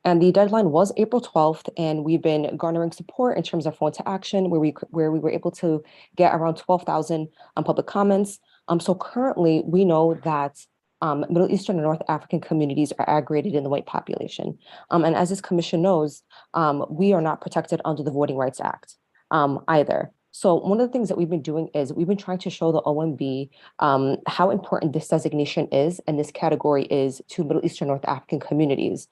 And the deadline was April 12th, and we've been garnering support in terms of phone to action, where we were able to get around 12,000 public comments. So currently, we know that Middle Eastern and North African communities are aggregated in the white population. And as this commission knows, we are not protected under the Voting Rights Act either. So one of the things that we've been doing is we've been trying to show the OMB how important this designation is and this category is to Middle Eastern North African communities.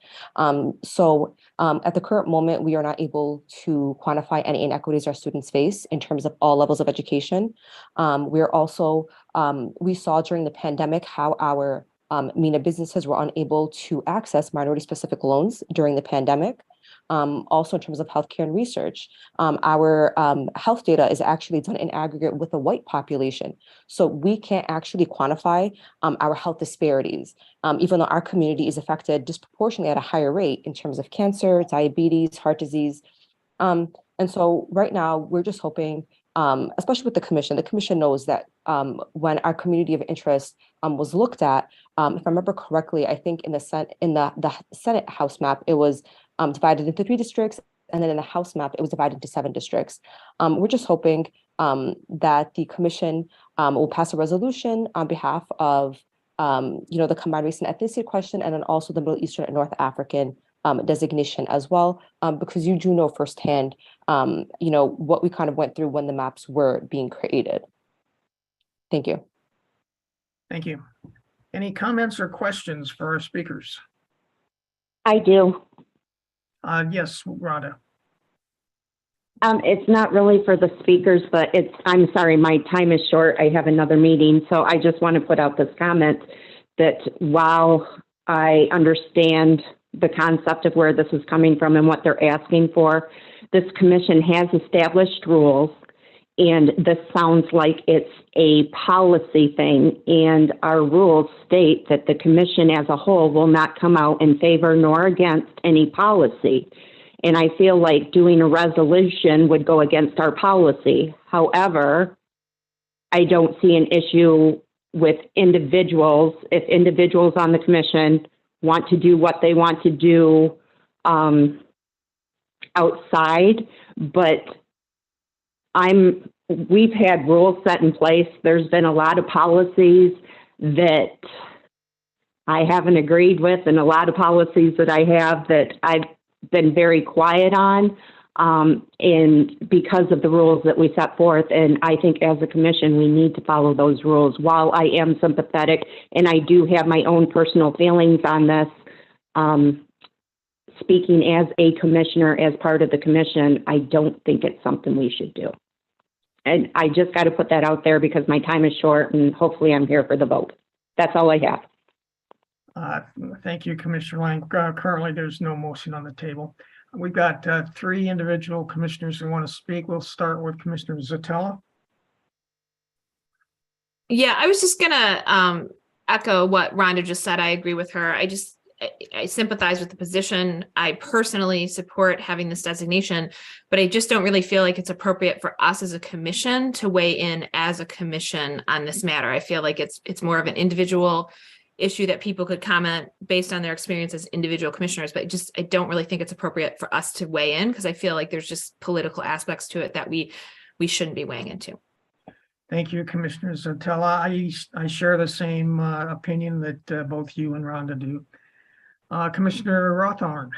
So at the current moment, we are not able to quantify any inequities our students face in terms of all levels of education. We're also, we saw during the pandemic how our MENA businesses were unable to access minority-specific loans during the pandemic. Also in terms of healthcare and research, our health data is actually done in aggregate with the white population. So we can't actually quantify our health disparities, even though our community is affected disproportionately at a higher rate in terms of cancer, diabetes, heart disease. And so right now we're just hoping, especially with the commission knows that when our community of interest was looked at, if I remember correctly, I think in the Senate House map, it was divided into 3 districts, and then in the House map, it was divided into 7 districts. We're just hoping that the commission will pass a resolution on behalf of, the combined race and ethnicity question, and then also the Middle Eastern and North African designation as well, because you do know firsthand, what we kind of went through when the maps were being created. Thank you. Thank you. Any comments or questions for our speakers? I do. Yes, Rhonda. It's not really for the speakers, but I'm sorry, my time is short. I have another meeting. So I just want to put out this comment that while I understand the concept of where this is coming from and what they're asking for, this commission has established rules, and this sounds like it's a policy thing. And our rules state that the commission as a whole will not come out in favor nor against any policy. And I feel like doing a resolution would go against our policy. However, I don't see an issue with individuals. If individuals on the commission want to do what they want to do outside, but we've had rules set in place. There's been a lot of policies that I haven't agreed with, and a lot of policies that I have that I've been very quiet on, and because of the rules that we set forth. And I think as a commission, we need to follow those rules. While I am sympathetic and I do have my own personal feelings on this, speaking as a commissioner, as part of the commission, I don't think it's something we should do. And I just got to put that out there because my time is short, and hopefully I'm here for the vote. That's all I have. Thank you, Commissioner Lang. Currently, there's no motion on the table. We've got 3 individual commissioners who want to speak. We'll start with Commissioner Zatella. Yeah, I was just gonna echo what Rhonda just said. I agree with her. I sympathize with the position. I personally support having this designation, but I just don't really feel like it's appropriate for us as a commission to weigh in as a commission on this matter. I feel like it's more of an individual issue that people could comment based on their experience as individual commissioners, but I don't really think it's appropriate for us to weigh in because I feel like there's just political aspects to it that we shouldn't be weighing into. Thank you, Commissioner Zatella. I share the same opinion that both you and Rhonda do. Commissioner Rothorn.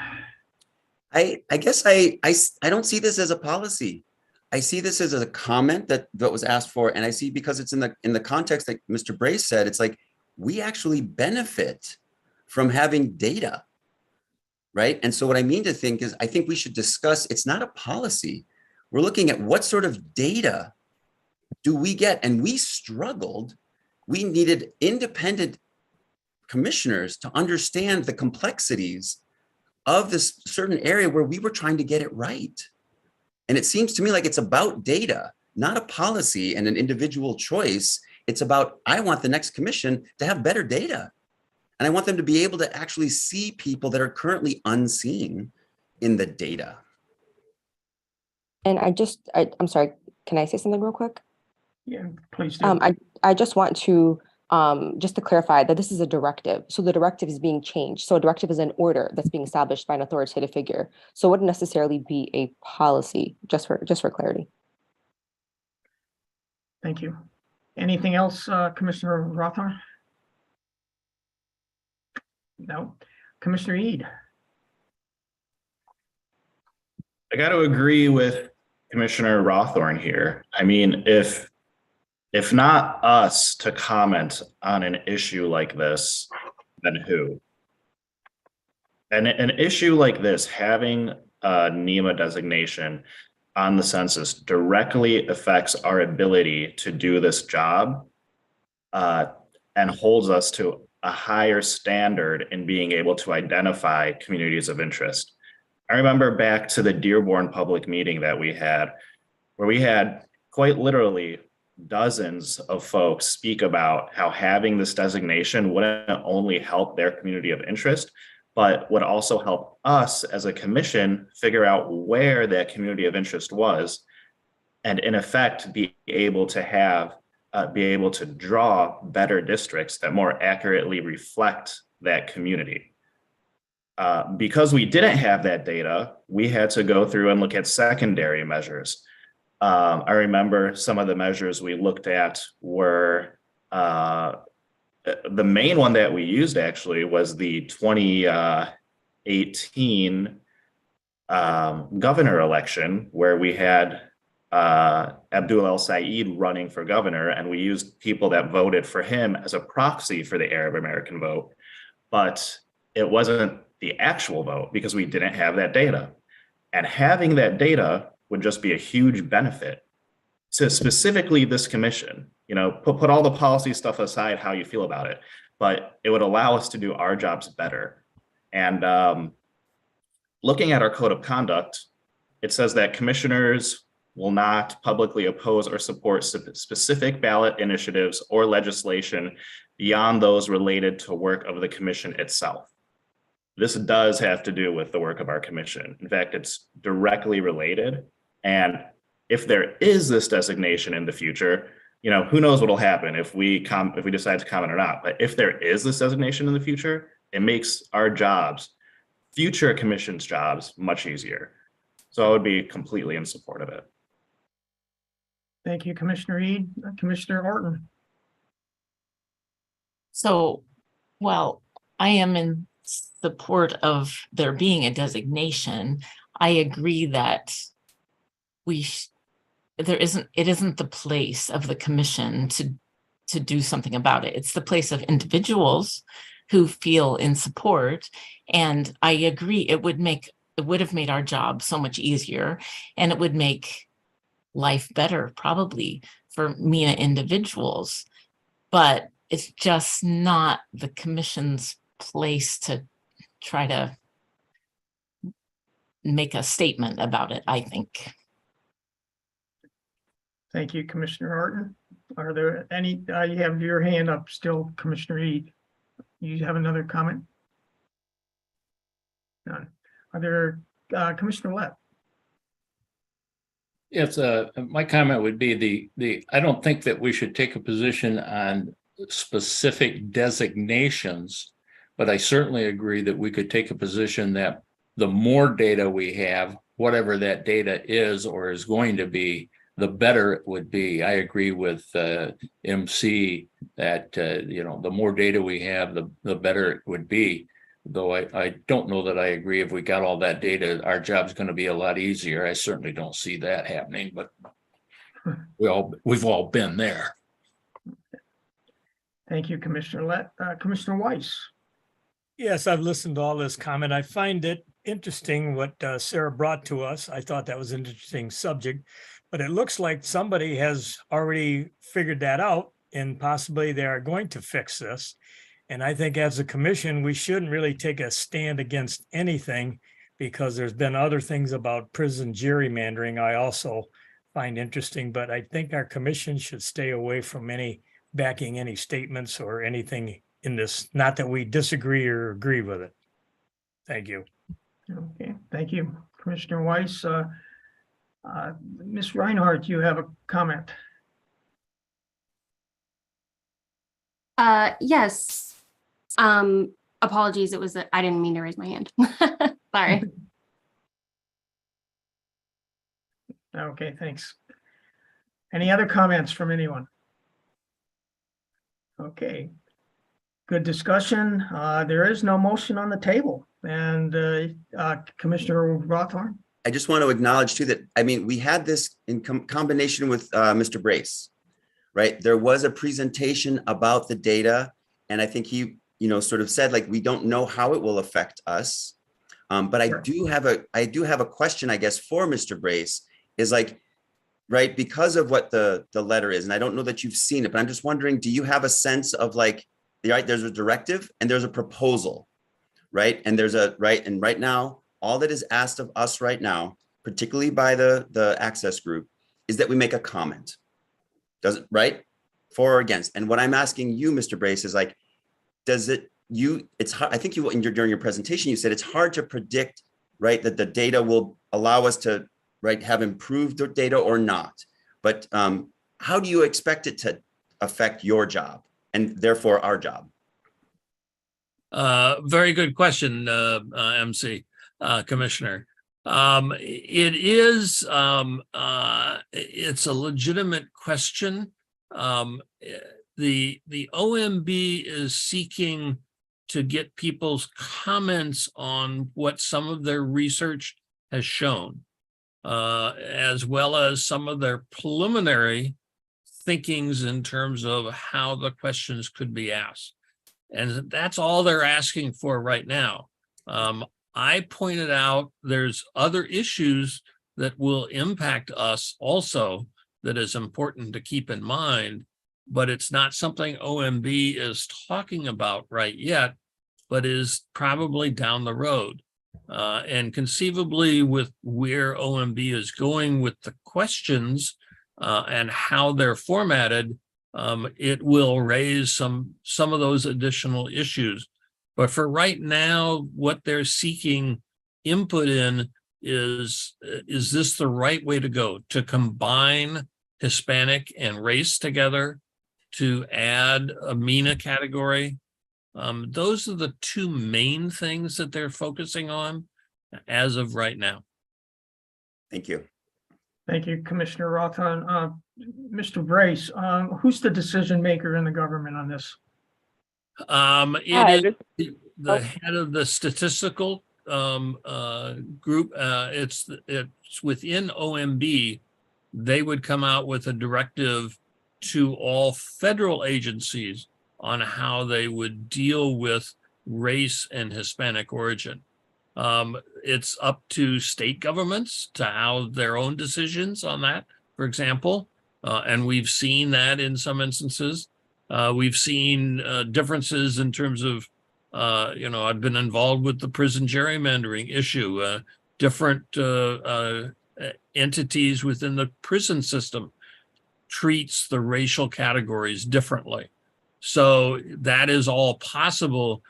I guess I don't see this as a policy. I see this as a comment that was asked for, and I see because it's in the context that Mr. Brace said, it's like we actually benefit from having data, right? And so what I mean to think is I think we should discuss, it's not a policy. We're looking at what sort of data do we get? And we struggled. We needed independent commissioners to understand the complexities of this certain area where we were trying to get it right. And it seems to me like it's about data, not a policy and an individual choice. It's about, I want the next commission to have better data. And I want them to be able to actually see people that are currently unseen in the data. And I'm sorry, can I say something real quick? Yeah, please do. I just want to just to clarify that this is a directive. So the directive is being changed. So a directive is an order that's being established by an authoritative figure. So it wouldn't necessarily be a policy, just for clarity. Thank you. Anything else, Commissioner Rothorn? No. Commissioner Eid. I got to agree with Commissioner Rothorn here. I mean, if not us to comment on an issue like this, then who? And an issue like this, having a NEMA designation on the census directly affects our ability to do this job and holds us to a higher standard in being able to identify communities of interest. I remember back to the Dearborn public meeting that we had, where we had quite literally dozens of folks speak about how having this designation wouldn't only help their community of interest, but would also help us as a commission figure out where that community of interest was, and in effect, be able to draw better districts that more accurately reflect that community. Because we didn't have that data, we had to go through and look at secondary measures. I remember some of the measures we looked at were, the main one that we used actually was the 2018 governor election, where we had Abdul El Said running for governor, and we used people that voted for him as a proxy for the Arab American vote, but it wasn't the actual vote because we didn't have that data. And having that data would just be a huge benefit to specifically this commission. You know, put all the policy stuff aside, how you feel about it, but it would allow us to do our jobs better. And looking at our code of conduct, it says that commissioners will not publicly oppose or support specific ballot initiatives or legislation beyond those related to work of the commission itself. This does have to do with the work of our commission. In fact, it's directly related. And if there is this designation in the future, you know, who knows what will happen if we decide to comment or not. But if there is this designation in the future, it makes our jobs, future commission's jobs, much easier. So I would be completely in support of it. Thank you, Commissioner Reed. Commissioner Orton. So, well, I am in support of there being a designation. I agree that it isn't the place of the commission to do something about it. It's the place of individuals who feel in support. And I agree, it would have made our job so much easier, and it would make life better probably for MENA individuals, but it's just not the commission's place to try to make a statement about it, I think. Thank you, Commissioner Orton. Are there any, you have your hand up still, Commissioner Reed. You have another comment? None. Are there, Commissioner Webb? Yes, my comment would be I don't think that we should take a position on specific designations, but I certainly agree that we could take a position that the more data we have, whatever that data is or is going to be, the better it would be. I agree with MC that you know, the more data we have, the better it would be. Though I don't know that I agree if we got all that data, our job's going to be a lot easier. I certainly don't see that happening, but we've all been there. Thank you, Commissioner Lett. Commissioner Weiss. Yes, I've listened to all this comment. I find it interesting what Sarah brought to us. I thought that was an interesting subject, but it looks like somebody has already figured that out, and possibly they are going to fix this. And I think as a commission, we shouldn't really take a stand against anything, because there's been other things about prison gerrymandering I also find interesting, but I think our commission should stay away from backing any statements or anything in this, not that we disagree or agree with it. Thank you. Okay, thank you, Commissioner Weiss. Ms. Reinhardt, you have a comment. Yes. Apologies, I didn't mean to raise my hand. Sorry. Okay, thanks. Any other comments from anyone? Okay. Good discussion. There is no motion on the table. And Commissioner Rothorn? I just want to acknowledge too that, I mean, we had this in combination with Mr. Brace, right? There was a presentation about the data, and I think he, you know, sort of said, like, we don't know how it will affect us. But I do have a question, I guess, for Mr. Brace, is like, right, because of what the letter is, and I don't know that you've seen it, but I'm just wondering, do you have a sense of like, right, there's a directive and there's a proposal, right? And there's a, right, and right now, all that is asked of us right now, particularly by the access group, is that we make a comment. Does it, right? For or against. And what I'm asking you, Mr. Brace, is like, does it, it's hard, I think you, during your presentation, you said it's hard to predict, right, that the data will allow us to, right, have improved data or not. But how do you expect it to affect your job and therefore our job? Very good question, MC, Commissioner. It is, it's a legitimate question. The OMB is seeking to get people's comments on what some of their research has shown. as well as some of their preliminary thinkings in terms of how the questions could be asked. And that's all they're asking for right now. I pointed out there's other issues that will impact us also that is important to keep in mind, but it's not something OMB is talking about right yet, but is probably down the road. And conceivably with where OMB is going with the questions and how they're formatted, it will raise some of those additional issues. But for right now, what they're seeking input in is this the right way to go? To combine Hispanic and race together, to add a MENA category? Those are the two main things that they're focusing on as of right now. Thank you. Thank you, Commissioner Rothon. Mr. Brace, who's the decision maker in the government on this? It is the head of the statistical group. It's within OMB. They would come out with a directive to all federal agencies on how they would deal with race and Hispanic origin. It's up to state governments to have their own decisions on that, for example, and we've seen that in some instances. We've seen differences in terms of, I've been involved with the prison gerrymandering issue, different entities within the prison system treats the racial categories differently. So that is all possible.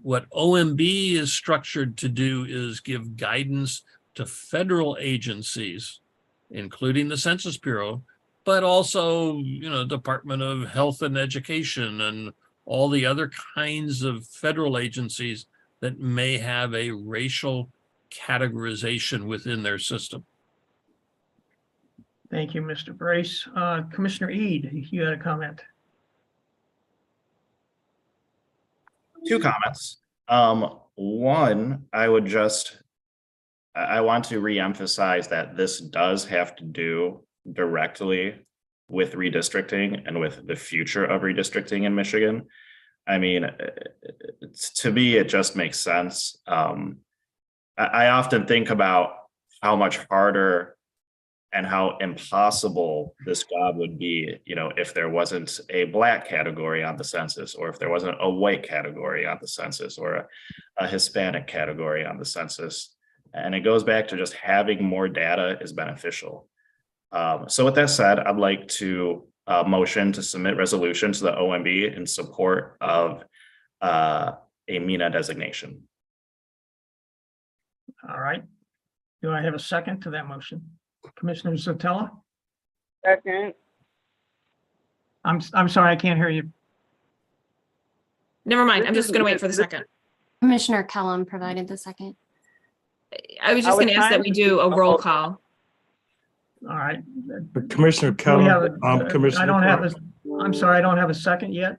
What OMB is structured to do is give guidance to federal agencies, including the Census Bureau, but also, Department of Health and Education and all the other kinds of federal agencies that may have a racial categorization within their system. Thank you, Mr. Brace. Commissioner Eid, you had a comment. Two comments. One, I want to reemphasize that this does have to do directly with redistricting and with the future of redistricting in Michigan. I mean, to me, it just makes sense. I often think about how much harder and how impossible this job would be, if there wasn't a Black category on the census, or if there wasn't a white category on the census, or a Hispanic category on the census. And it goes back to just having more data is beneficial. So with that said, I'd like to motion to submit resolution to the OMB in support of a MENA designation. All right. Do I have a second to that motion? Commissioner Sotella? Second. I'm sorry, I can't hear you. Never mind. I'm just going to wait for the second. Commissioner Kellum provided the second. I was just going to ask that we do a roll call. All right. But Commissioner Do we have Kellum, I don't have a, I'm sorry, I don't have a second yet.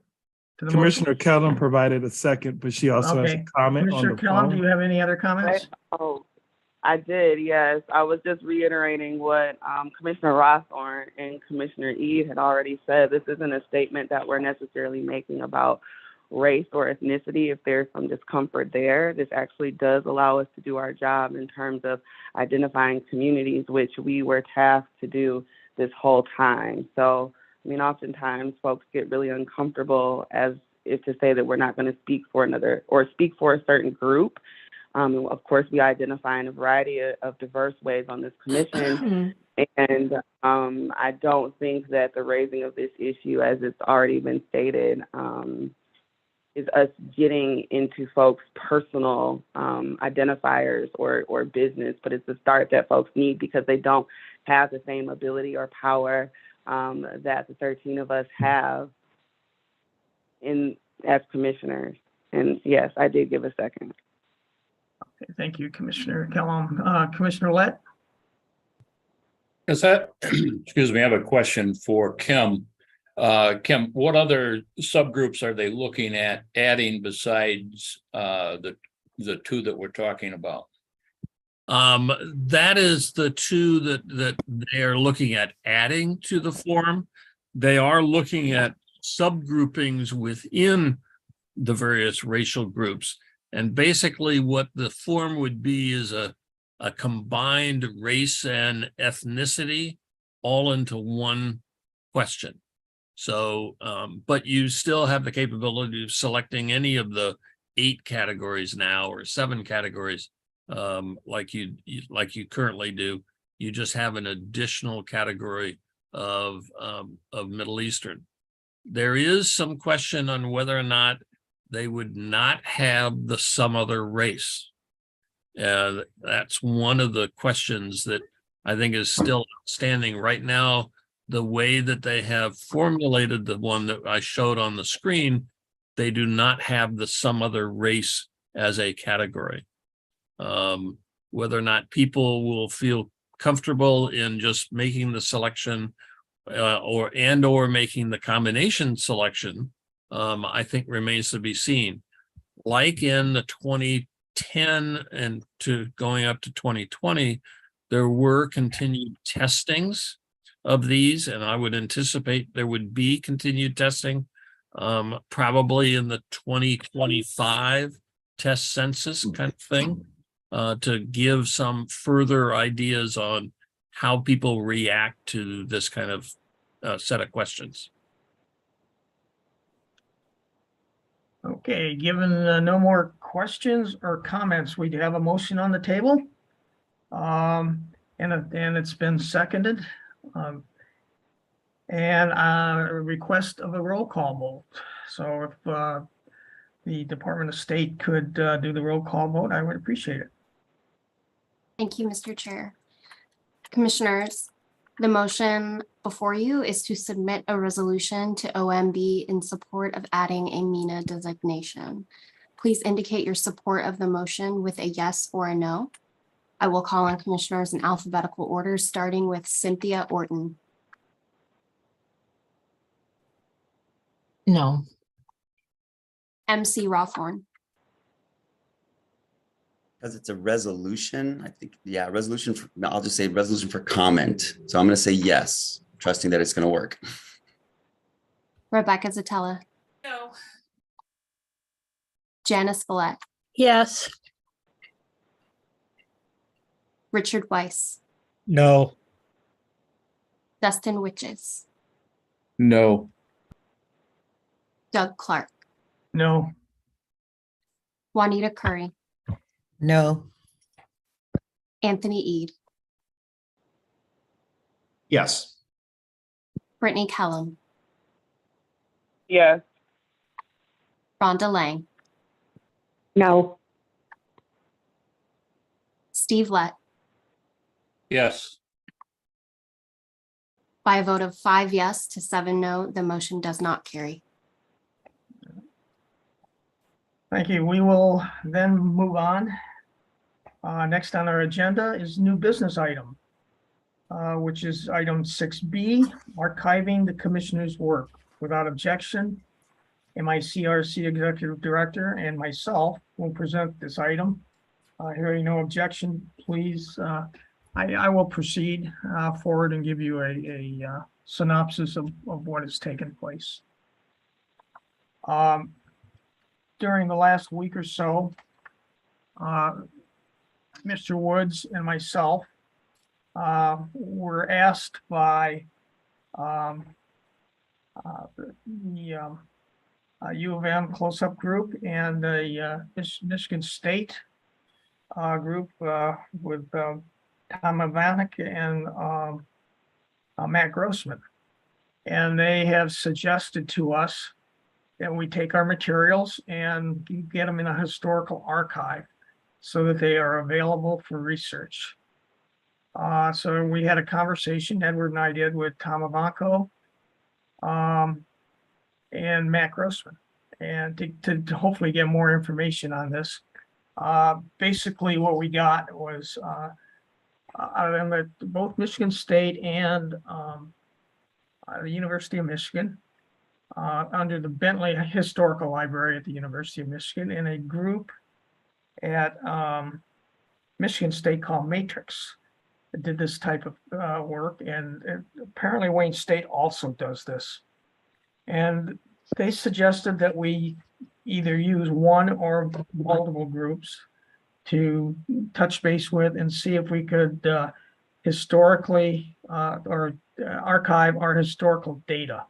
To the motion. Commissioner Kellum provided a second, but she also has a Okay. comment on Commissioner the Kellum, do phone. you have any other comments? Oh, I did, yes. I was just reiterating what Commissioner Rothorn and Commissioner Eid had already said. This isn't a statement that we're necessarily making about race or ethnicity. If there's some discomfort there, this actually does allow us to do our job in terms of identifying communities, which we were tasked to do this whole time. So, I mean, oftentimes folks get really uncomfortable as if to say that we're not going to speak for another or speak for a certain group. Of course, we identify in a variety of diverse ways on this commission. And I don't think that the raising of this issue, as it's already been stated, is us getting into folks' personal identifiers or business, but it's the start that folks need because they don't have the same ability or power that the 13 of us have as commissioners. And yes, I did give a second. Okay, thank you, Commissioner Kellum. Commissioner Lett? Is that, excuse me, I have a question for Kim. Kim, what other subgroups are they looking at adding besides the two that we're talking about? That is the two that they are looking at adding to the form. They are looking at subgroupings within the various racial groups. And basically what the form would be is a combined race and ethnicity all into one question. So, but you still have the capability of selecting any of the 8 categories now or 7 categories, like you currently do. You just have an additional category of Middle Eastern. There is some question on whether or not they would not have the some other race. That's one of the questions that I think is still outstanding right now. The way that they have formulated the one that I showed on the screen, they do not have the some other race as a category. Whether or not people will feel comfortable in just making the selection or making the combination selection, I think remains to be seen. Like in the 2010 and to going up to 2020, there were continued testings of these, and I would anticipate there would be continued testing probably in the 2025 test census kind of thing, to give some further ideas on how people react to this kind of set of questions. Okay, given no more questions or comments, we do have a motion on the table. And it's been seconded. And a request of a roll call vote. So if the Department of State could do the roll call vote, I would appreciate it. Thank you, Mr. Chair. Commissioners, the motion before you is to submit a resolution to OMB in support of adding a MENA designation. Please indicate your support of the motion with a yes or a no. I will call on commissioners in alphabetical order, starting with Cynthia Orton. No. MC Rawthorn. Because it's a resolution, I think, yeah, resolution, no, I'll just say resolution for comment. So I'm going to say yes, trusting that it's going to work. Rebecca Zatella. No. Janice Villette. Yes. Richard Weiss. No. Dustin Witches. No. Doug Clark. No. Juanita Curry. No. Anthony Eade. Yes. Brittany Kellum. Yes. Rhonda Lang. No. Steve Lett. Yes. By a vote of 5 yes to 7 no, the motion does not carry. Thank you. We will then move on. Next on our agenda is new business item, which is item 6B, archiving the commissioner's work. Without objection, MICRC Executive Director and myself will present this item. Hearing no objection, please, I will proceed forward and give you a synopsis of what has taken place. During the last week or so, Mr. Woods and myself were asked by the U of M close-up group and the Michigan State group with Tom Ivanek and Matt Grossman. And they have suggested to us that we take our materials and get them in a historical archive so that they are available for research. So we had a conversation, Edward and I did, with Tom Ivanko and Matt Grossman, and to hopefully get more information on this. Basically what we got was out of them, both Michigan State and the University of Michigan, under the Bentley Historical Library at the University of Michigan, and a group at Michigan State called Matrix. That did this type of work, and apparently Wayne State also does this. And they suggested that we either use one or multiple groups to touch base with and see if we could historically or archive our historical data.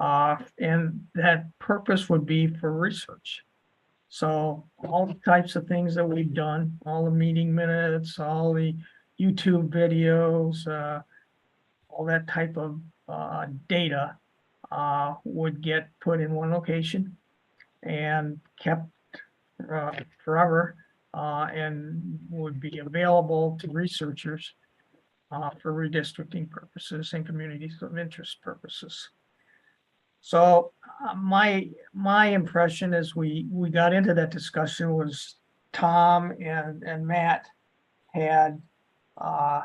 And that purpose would be for research. So all the types of things that we've done, all the meeting minutes, all the YouTube videos, all that type of data would get put in one location and kept forever and would be available to researchers for redistricting purposes and communities of interest purposes. So my impression as we got into that discussion was Tom and Matt had a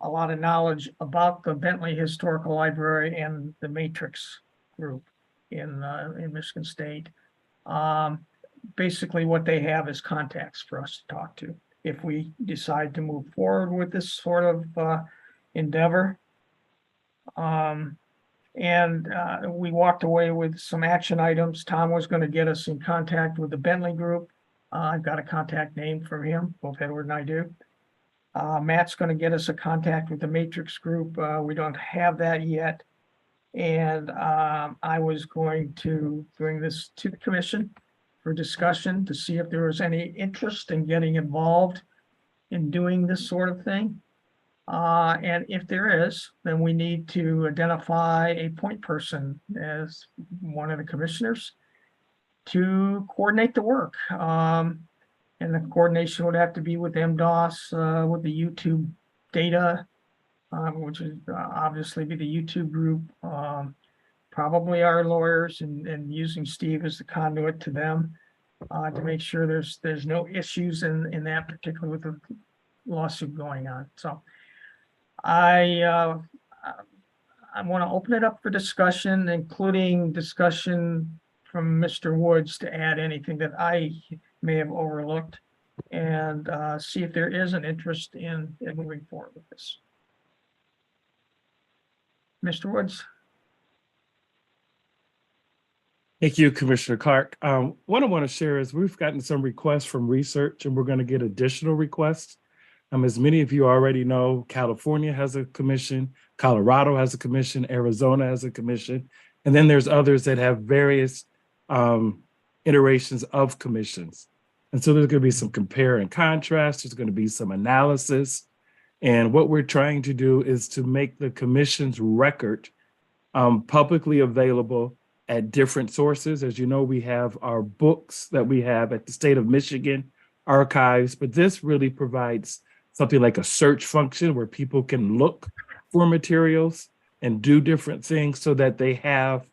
lot of knowledge about the Bentley Historical Library and the Matrix group in Michigan State. Basically what they have is contacts for us to talk to if we decide to move forward with this sort of endeavor. We walked away with some action items. Tom was going to get us in contact with the Bentley group. I've got a contact name from him, both Edward and I do. Matt's going to get us a contact with the Matrix group. We don't have that yet. And I was going to bring this to the commission for discussion to see if there was any interest in getting involved in doing this sort of thing. And if there is, then we need to identify a point person as one of the commissioners to coordinate the work. And the coordination would have to be with MDOS, with the YouTube data, which would obviously be the YouTube group, probably our lawyers, and using Steve as the conduit to them to make sure there's no issues in that particular with the lawsuit going on. So I want to open it up for discussion, including discussion from Mr. Woods to add anything that I may have overlooked, and see if there is an interest in moving forward with this. Mr. Woods. Thank you, Commissioner Clark. What I want to share is we've gotten some requests from research, and we're going to get additional requests. As many of you already know, California has a commission, Colorado has a commission, Arizona has a commission, and then there's others that have various iterations of commissions. And so there's going to be some compare and contrast. There's going to be some analysis. And what we're trying to do is to make the commission's record publicly available at different sources. As you know, we have our books that we have at the State of Michigan archives, but this really provides something like a search function where people can look for materials and do different things so that they have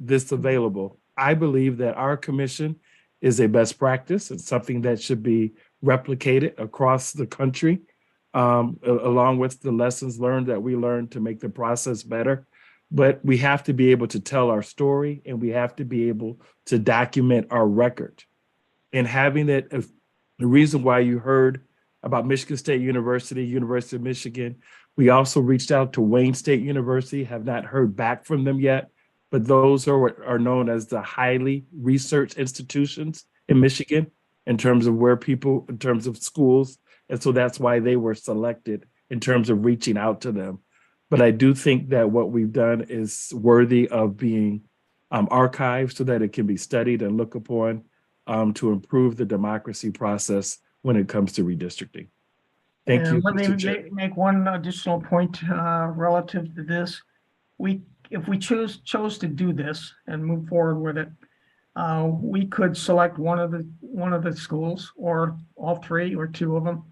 this available. I believe that our commission is a best practice. It's something that should be replicated across the country, along with the lessons learned that we learned to make the process better. But we have to be able to tell our story, and we have to be able to document our record. And having that, the reason why you heard about Michigan State University, University of Michigan, we also reached out to Wayne State University, have not heard back from them yet, but those are known as the highly researched institutions in Michigan in terms of in terms of schools. And so that's why they were selected in terms of reaching out to them. But I do think that what we've done is worthy of being archived so that it can be studied and looked upon to improve the democracy process when it comes to redistricting. Thank you. Let me make one additional point relative to this. If we chose to do this and move forward with it, we could select one of the schools, or all three, or two of them.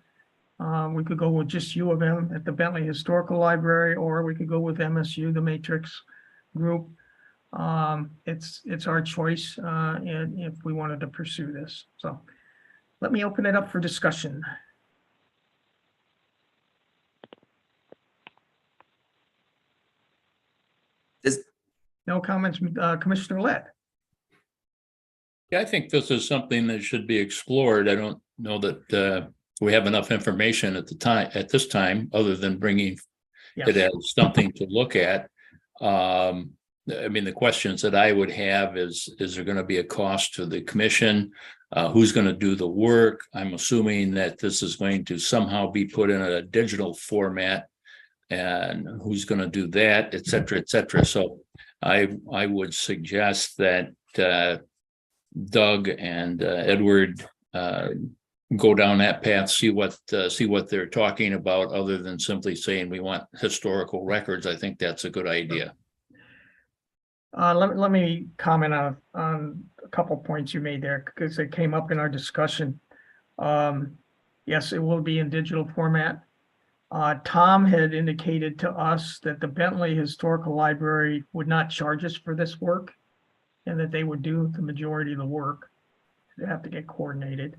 We could go with just U of M at the Bentley Historical Library, or we could go with MSU, the Matrix group. It's our choice if we wanted to pursue this. So let me open it up for discussion. No comments, Commissioner Lett. Yeah, I think this is something that should be explored. I don't know that we have enough information at this time, other than bringing it Yes. as something to look at. I mean, the questions that I would have is there going to be a cost to the commission? Who's going to do the work? I'm assuming that this is going to somehow be put in a digital format, and who's going to do that, et cetera, et cetera. So I would suggest that Doug and Edward go down that path, see what they're talking about, other than simply saying we want historical records. I think that's a good idea. Let me comment on a couple points you made there, because they came up in our discussion. Yes, it will be in digital format. Tom had indicated to us that the Bentley Historical Library would not charge us for this work, and that they would do the majority of the work. They have to get coordinated,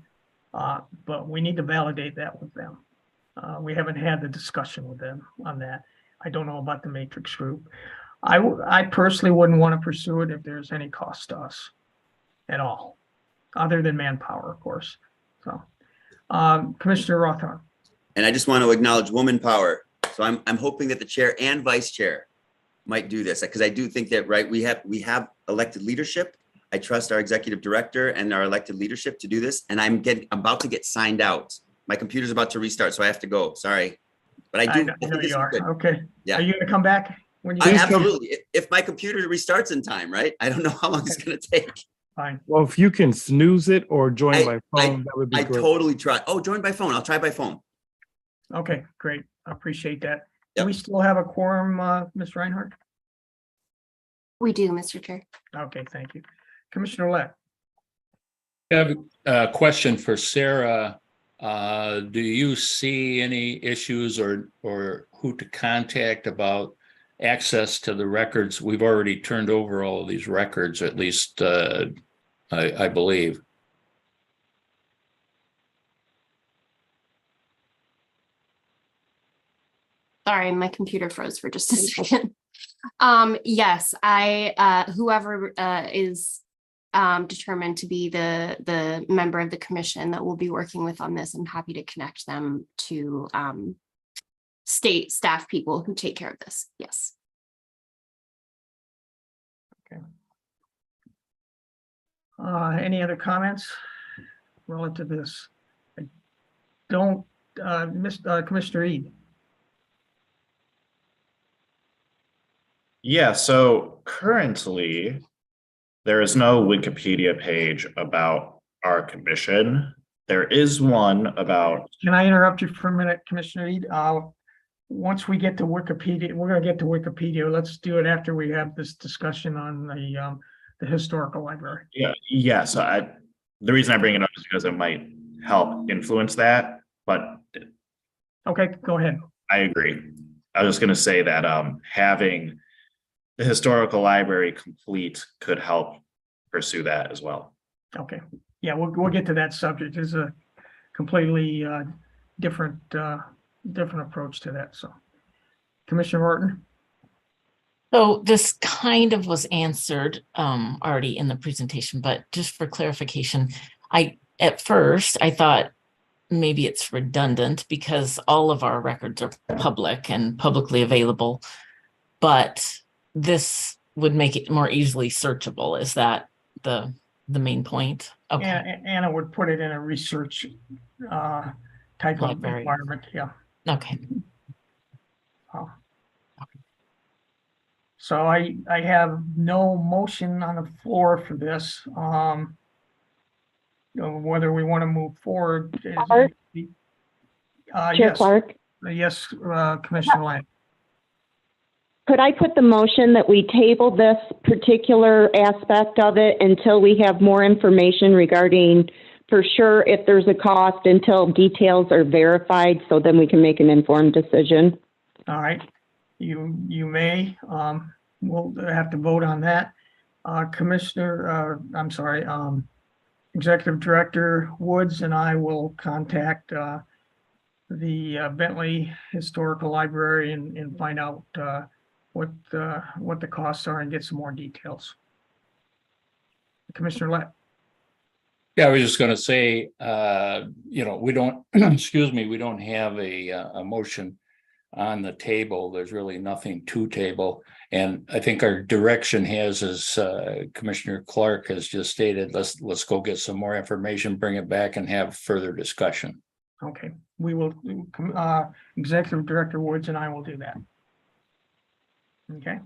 but we need to validate that with them. We haven't had the discussion with them on that. I don't know about the Matrix group. I personally wouldn't want to pursue it if there's any cost to us at all, other than manpower, of course. So, Commissioner Rothar. And I just want to acknowledge woman power. So I'm hoping that the chair and vice chair might do this, because I do think that, right, we have elected leadership. I trust our executive director and our elected leadership to do this. And I'm about to get signed out. My computer's about to restart, so I have to go. Sorry. But I do. I know you are. Okay. Yeah. Are you going to come back? When you Absolutely. If my computer restarts in time, right? I don't know how long it's going to take. Fine. Well, if you can snooze it or join by phone, that would be I great. totally try. Oh, join by phone. I'll try by phone. Okay, great. I appreciate that. Yep. Do we still have a quorum, Ms. Reinhardt? We do, Mr. Chair. Okay, thank you. Commissioner Lett. I have a question for Sarah. Do you see any issues or who to contact about access to the records? We've already turned over all of these records, at least I believe. Sorry, my computer froze for just a second. Yes, whoever is determined to be the member of the commission that we'll be working with on this, I'm happy to connect them to state staff people who take care of this. Yes. Okay. Any other comments relative to this? I don't, Commissioner Eid. Yeah, so currently there is no Wikipedia page about our commission. There is one about. Can I interrupt you for a minute, Commissioner Eid? Once we get to Wikipedia, we're going to get to Wikipedia. Let's do it after we have this discussion on the historical library. Yeah. So the reason I bring it up is because it might help influence that. But okay, go ahead. I agree. I was just going to say that having the historical library complete could help pursue that as well. Okay. Yeah, we'll get to that subject. It's a completely different approach to that. So, Commissioner Martin. So this kind of was answered already in the presentation, but just for clarification, at first I thought maybe it's redundant because all of our records are public and publicly available, but this would make it more easily searchable. Is that the main point? Okay. And it would put it in a research type of environment. Yeah. Okay. So I have no motion on the floor for this. Whether we want to move forward. Chair Yes. Clark? Yes, Commissioner Lang. Could I put the motion that we table this particular aspect of it until we have more information regarding for sure if there's a cost, until details are verified, so then we can make an informed decision? All right, you may. We'll have to vote on that. Executive Director Woods and I will contact the Bentley Historical Library and find out what the costs are and get some more details. Commissioner Lett. Yeah, I was just gonna say, we don't, excuse me, we don't have a motion on the table. There's really nothing to table. And I think our direction has, as Commissioner Clark has just stated, let's go get some more information, bring it back and have further discussion. Okay, we will, Executive Director Woods and I will do that. Okay.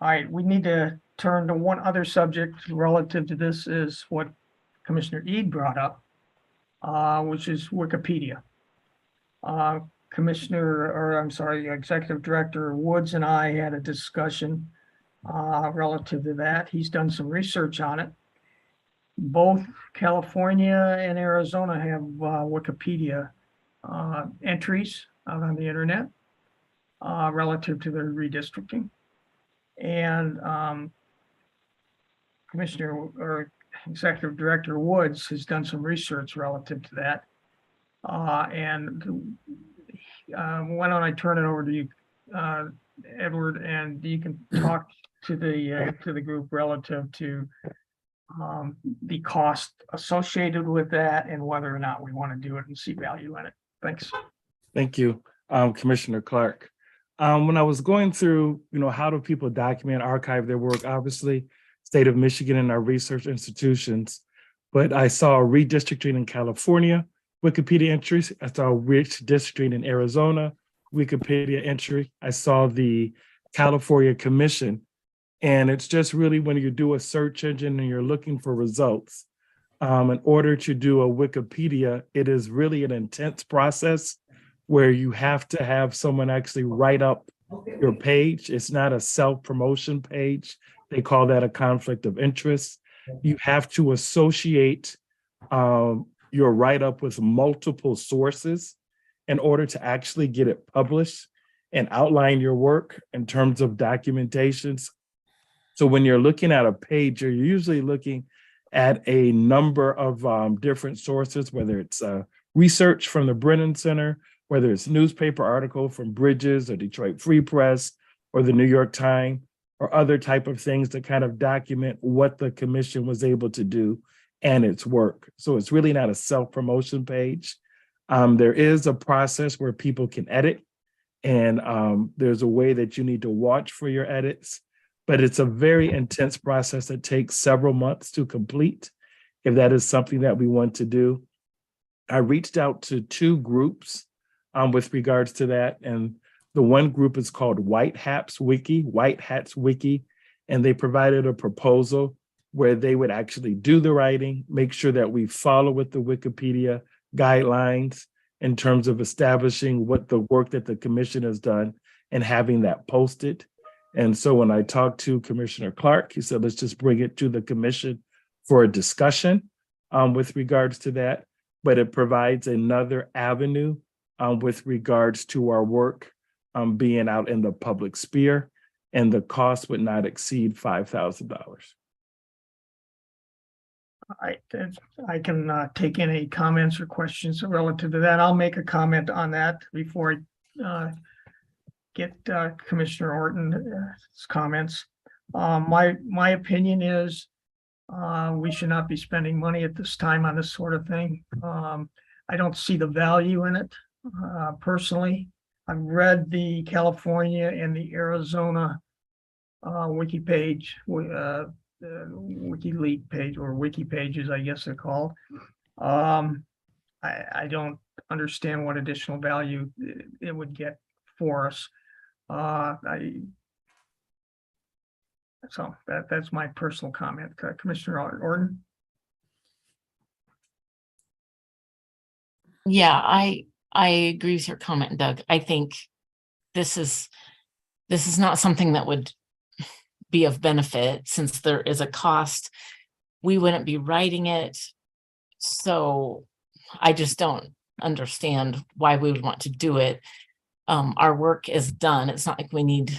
All right, we need to turn to one other subject relative to this is what Commissioner Ede brought up, which is Wikipedia. Executive Director Woods and I had a discussion relative to that. He's done some research on it. Both California and Arizona have Wikipedia entries out on the internet relative to their redistricting. And Executive Director Woods has done some research relative to that. Why don't I turn it over to you, Edward, and you can talk to the group relative to the cost associated with that and whether or not we want to do it and see value in it. Thanks. Thank you, Commissioner Clark. When I was going through, how do people document, archive their work? Obviously, state of Michigan and our research institutions, but I saw redistricting in California, Wikipedia entries. I saw redistricting in Arizona, Wikipedia entry. I saw the California Commission. And it's just really when you do a search engine and you're looking for results, in order to do a Wikipedia, it is really an intense process where you have to have someone actually write up your page. It's not a self-promotion page. They call that a conflict of interest. You have to associate your write-up with multiple sources in order to actually get it published and outline your work in terms of documentations. So when you're looking at a page, you're usually looking at a number of different sources, whether it's research from the Brennan Center, whether it's newspaper article from Bridges or Detroit Free Press or the New York Times or other type of things to kind of document what the commission was able to do and its work. So it's really not a self-promotion page. There is a process where people can edit, and there's a way that you need to watch for your edits, but it's a very intense process that takes several months to complete if that is something that we want to do. I reached out to two groups with regards to that, and the one group is called White Hats Wiki, and they provided a proposal where they would actually do the writing, make sure that we follow with the Wikipedia guidelines in terms of establishing what the work that the commission has done and having that posted. And so when I talked to Commissioner Clark, he said, let's just bring it to the commission for a discussion with regards to that. But it provides another avenue with regards to our work being out in the public sphere, and the cost would not exceed $5,000. I can take any comments or questions relative to that. I'll make a comment on that before I get Commissioner Orton's comments. My opinion is we should not be spending money at this time on this sort of thing. I don't see the value in it personally. I've read the California and the Arizona wiki page, WikiLeaks page, or wiki pages, I guess they're called. I don't understand what additional value it would get for us. So that's my personal comment. Commissioner Orton? Yeah, I agree with your comment, Doug. I think this is not something that would be of benefit since there is a cost. We wouldn't be writing it. So I just don't understand why we would want to do it. Our work is done. It's not like we need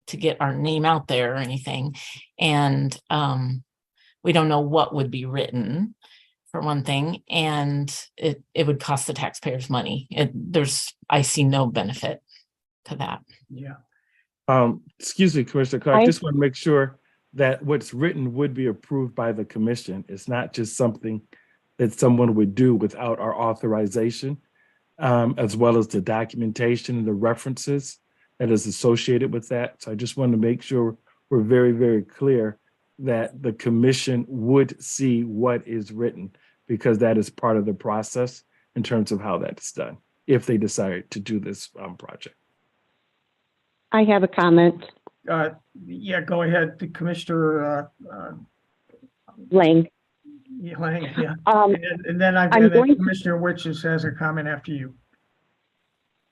to get our name out there or anything. And we don't know what would be written, for one thing, and it would cost the taxpayers money. I see no benefit to that. Yeah. Excuse me, Commissioner Clark, just want to make sure that what's written would be approved by the commission. It's not just something that someone would do without our authorization, as well as the documentation and the references that is associated with that. So I just want to make sure we're very, very clear that the commission would see what is written, because that is part of the process in terms of how that's done, if they decide to do this project. I have a comment. Yeah, go ahead, the Commissioner Lang. Lang, yeah. Um, And then I'm going to- Commissioner Witches has a comment after you.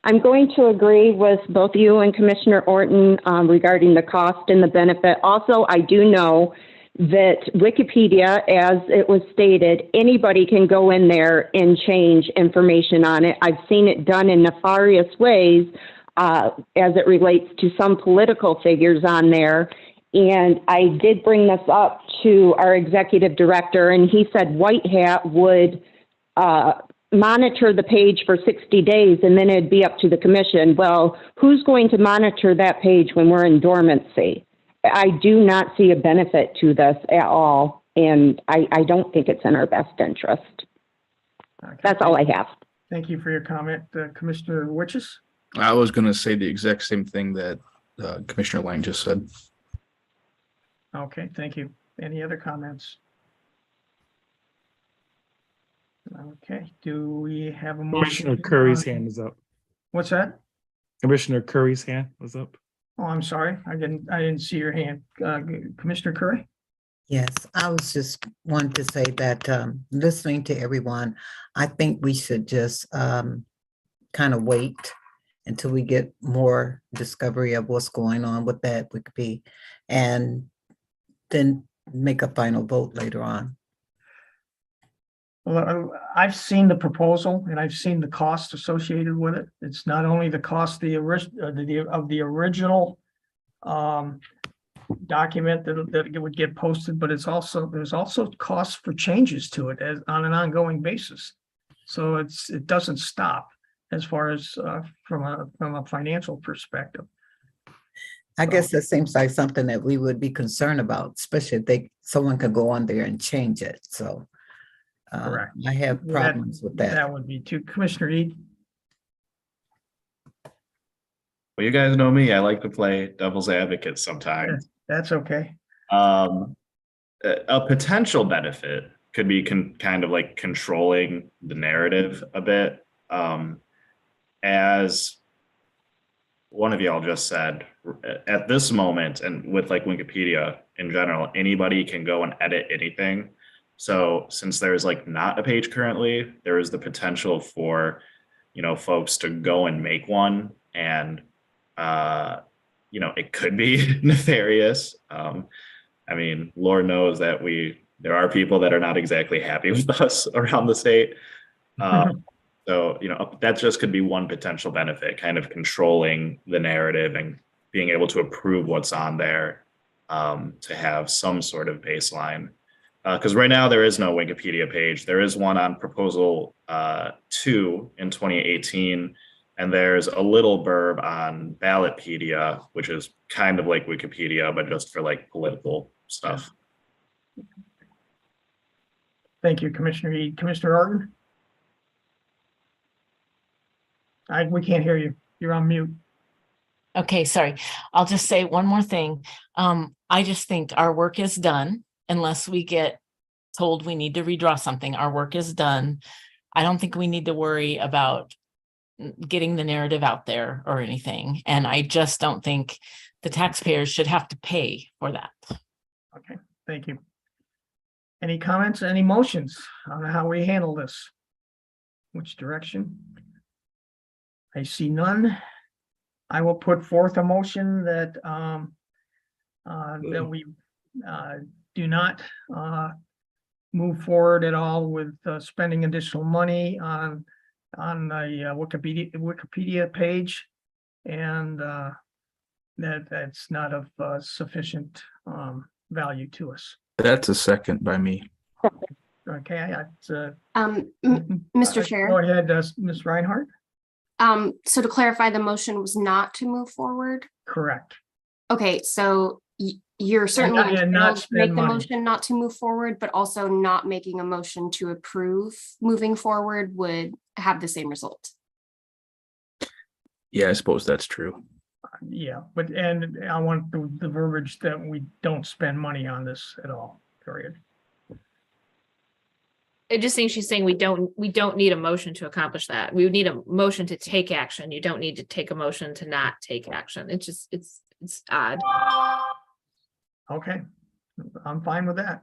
I'm going to agree with both you and Commissioner Orton regarding the cost and the benefit. Also, I do know that Wikipedia, as it was stated, anybody can go in there and change information on it. I've seen it done in nefarious ways as it relates to some political figures on there. And I did bring this up to our executive director, and he said White Hat would monitor the page for 60 days and then it'd be up to the commission. Well, who's going to monitor that page when we're in dormancy? I do not see a benefit to this at all, and I don't think it's in our best interest. Okay. That's all I have. Thank you for your comment, Commissioner Witches. I was going to say the exact same thing that Commissioner Lang just said. Okay, thank you. Any other comments? Okay, do we have a motion? Commissioner Curry's hand is up. What's that? Commissioner Curry's hand was up. Oh, I'm sorry. I didn't see your hand. Commissioner Curry? Yes, I was just wanting to say that listening to everyone, I think we should just kind of wait until we get more discovery of what's going on with that Wikipedia, and then make a final vote later on. Well, I've seen the proposal and I've seen the cost associated with it. It's not only the cost of the original document that it would get posted, but there's also costs for changes to it on an ongoing basis. So it doesn't stop as far as from a financial perspective. I guess that seems like something that we would be concerned about, especially if someone could go on there and change it. So Correct. I have problems with that. That would be too. Commissioner Ede? Well, you guys know me. I like to play devil's advocate sometimes. That's okay. A potential benefit could be kind of like controlling the narrative a bit. As one of y'all just said, at this moment, and with like Wikipedia in general, anybody can go and edit anything. So since there's like not a page currently, there is the potential for, folks to go and make one, and it could be nefarious. I mean, Lord knows that there are people that are not exactly happy with us around the state. So, that just could be one potential benefit, kind of controlling the narrative and being able to approve what's on there, to have some sort of baseline. Because right now there is no Wikipedia page. There is one on proposal 2 in 2018, and there's a little blurb on Ballotpedia, which is kind of like Wikipedia, but just for like political stuff. Thank you, Commissioner Ede. Commissioner Orton? We can't hear you. You're on mute. Okay, sorry. I'll just say one more thing. I just think our work is done unless we get told we need to redraw something. Our work is done. I don't think we need to worry about getting the narrative out there or anything. And I just don't think the taxpayers should have to pay for that. Okay, thank you. Any comments, any motions on how we handle this? Which direction? I see none. I will put forth a motion that that we do not move forward at all with spending additional money on the Wikipedia page, and that's not of sufficient value to us. That's a second by me. Okay, Mr. Chair. Go ahead, Ms. Reinhardt. So to clarify, the motion was not to move forward. Correct. Okay, so You're certainly and not entitled to spend make the money. motion not to move forward, but also not making a motion to approve moving forward would have the same result. Yeah, I suppose that's true. Yeah, but, and I want the verbiage that we don't spend money on this at all, period. I just think she's saying we don't need a motion to accomplish that. We would need a motion to take action. You don't need to take a motion to not take action. It's just, it's odd. Okay, I'm fine with that.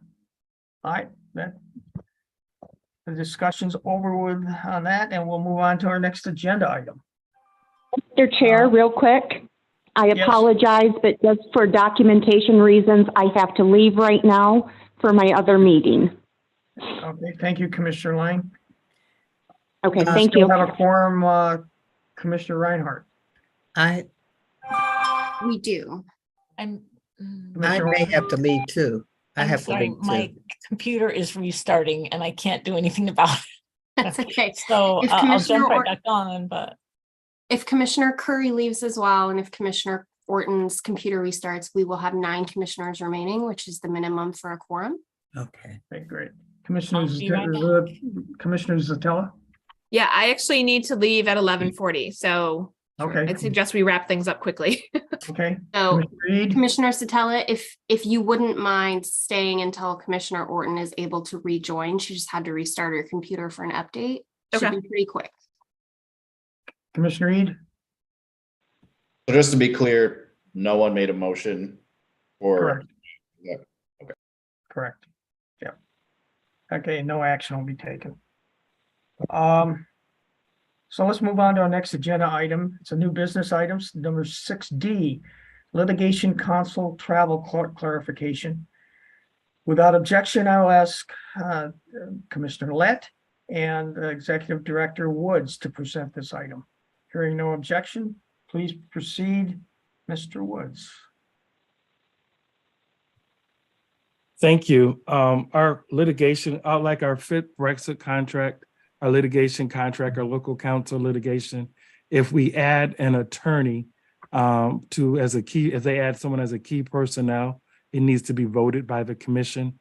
All right, that. The discussion's over with on that, and we'll move on to our next agenda item. Mr. Chair, real quick, I Yes. apologize, but just for documentation reasons, I have to leave right now for my other meeting. Okay, thank you, Commissioner Lang. Okay, We thank still you. have a quorum, Commissioner Reinhardt. I We do. I'm may have to leave too. I I'm have to sorry, leave my too. computer is restarting and I can't do anything about it. That's okay. So If I'll Commissioner jump right Or- back on, but If Commissioner Curry leaves as well, and if Commissioner Orton's computer restarts, we will have 9 commissioners remaining, which is the minimum for a quorum. Okay. Okay, great. Commissioner I'll be right Commissioner Zatella? Yeah, I actually need to leave at 11:40, so Okay, I'd suggest we wrap things up quickly. okay. So Commissioner Reed? Commissioner Satella, if you wouldn't mind staying until Commissioner Orton is able to rejoin, she just had to restart her computer for an update. Should Okay. be pretty quick. Commissioner Reed? So just to be clear, no one made a motion or. Correct. Yeah. Correct. Yeah. Okay, no action will be taken. So let's move on to our next agenda item. It's a new business items, number 6D, litigation counsel travel clarification. Without objection, I'll ask Commissioner Lett and Executive Director Woods to present this item. Hearing no objection, please proceed, Mr. Woods. Thank you. Our litigation, like our FIT Brexit contract, our litigation contract, our local counsel litigation, if we add an attorney if they add someone as a key personnel, it needs to be voted by the commission.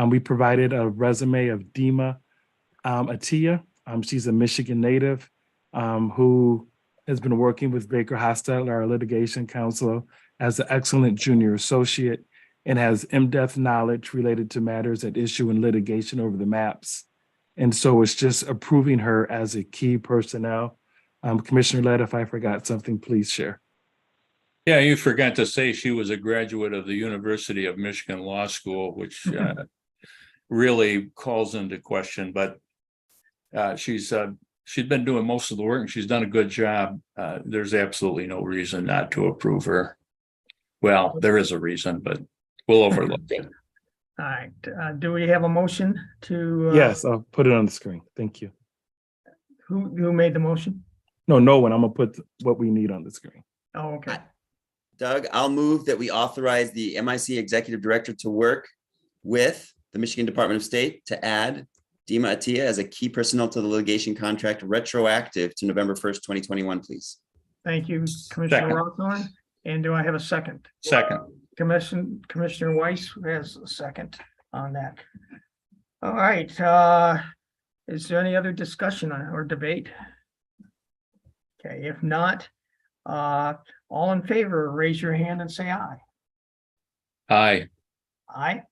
We provided a resume of Dima Atia. She's a Michigan native who has been working with Baker Hostetler, our litigation counsel, as an excellent junior associate and has in-depth knowledge related to matters at issue in litigation over the maps. And so it's just approving her as a key personnel. Commissioner Lett, if I forgot something, please share. Yeah, you forgot to say she was a graduate of the University of Michigan Law School, which really calls into question, but she's been doing most of the work and she's done a good job. There's absolutely no reason not to approve her. Well, there is a reason, but we'll overlook it. All right, do we have a motion to? Yes, I'll put it on the screen. Thank you. Who made the motion? No one. I'm gonna put what we need on the screen. Oh, okay. Doug, I'll move that we authorize the MIC Executive Director to work with the Michigan Department of State to add Dima Atia as a key personnel to the litigation contract retroactive to November 1st, 2021, please. Thank you, Commissioner Second. Rothorn. And do I have a second? Second. Commissioner Weiss has a second on that. All right, is there any other discussion or debate? Okay, if not, all in favor, raise your hand and say aye. Aye. Aye.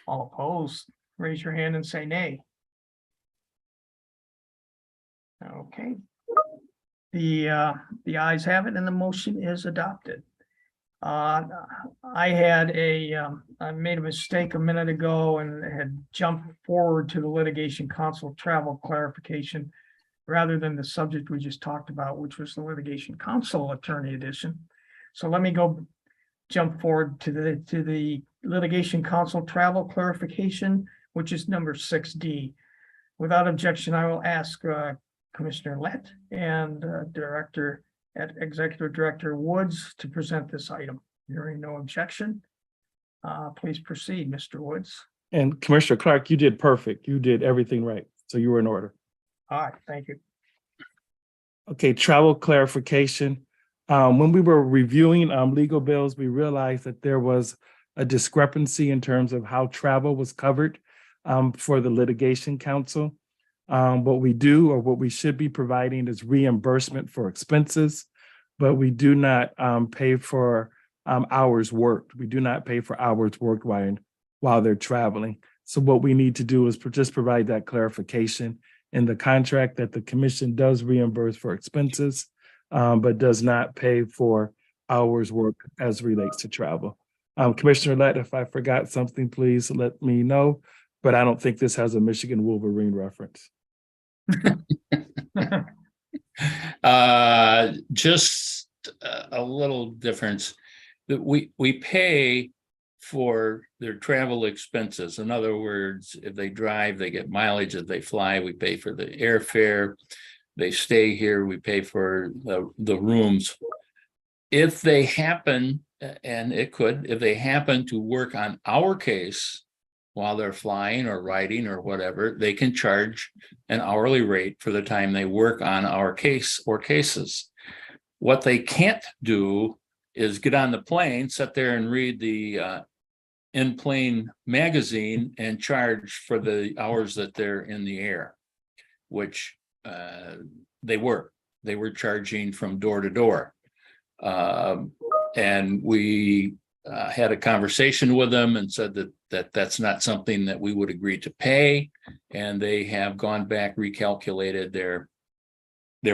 All opposed, raise your hand and say nay. Okay. The ayes have it and the motion is adopted. I made a mistake a minute ago and had jumped forward to the litigation counsel travel clarification rather than the subject we just talked about, which was the litigation counsel attorney edition. So let me jump forward to the litigation counsel travel clarification, which is number 6D. Without objection, I will ask Commissioner Lett and Executive Director Woods to present this item. Hearing no objection, please proceed, Mr. Woods. And Commissioner Clark, you did perfect. You did everything right. So you were in order. All right, thank you. Okay, travel clarification. When we were reviewing legal bills, we realized that there was a discrepancy in terms of how travel was covered for the litigation counsel. What we do, or what we should be providing, is reimbursement for expenses, but we do not pay for hours worked. We do not pay for hours worked while they're traveling. So what we need to do is just provide that clarification in the contract that the commission does reimburse for expenses, but does not pay for hours worked as relates to travel. Commissioner Lett, if I forgot something, please let me know, but I don't think this has a Michigan Wolverine reference. Just a little difference that we pay for their travel expenses. In other words, if they drive, they get mileage. If they fly, we pay for the airfare. They stay here, we pay for the rooms. If they happen, and it could, if they happen to work on our case while they're flying or riding or whatever, they can charge an hourly rate for the time they work on our case or cases. What they can't do is get on the plane, sit there and read the in-plane magazine and charge for the hours that they're in the air, which they were charging from door to door. And we had a conversation with them and said that that's not something that we would agree to pay. And they have gone back, recalculated their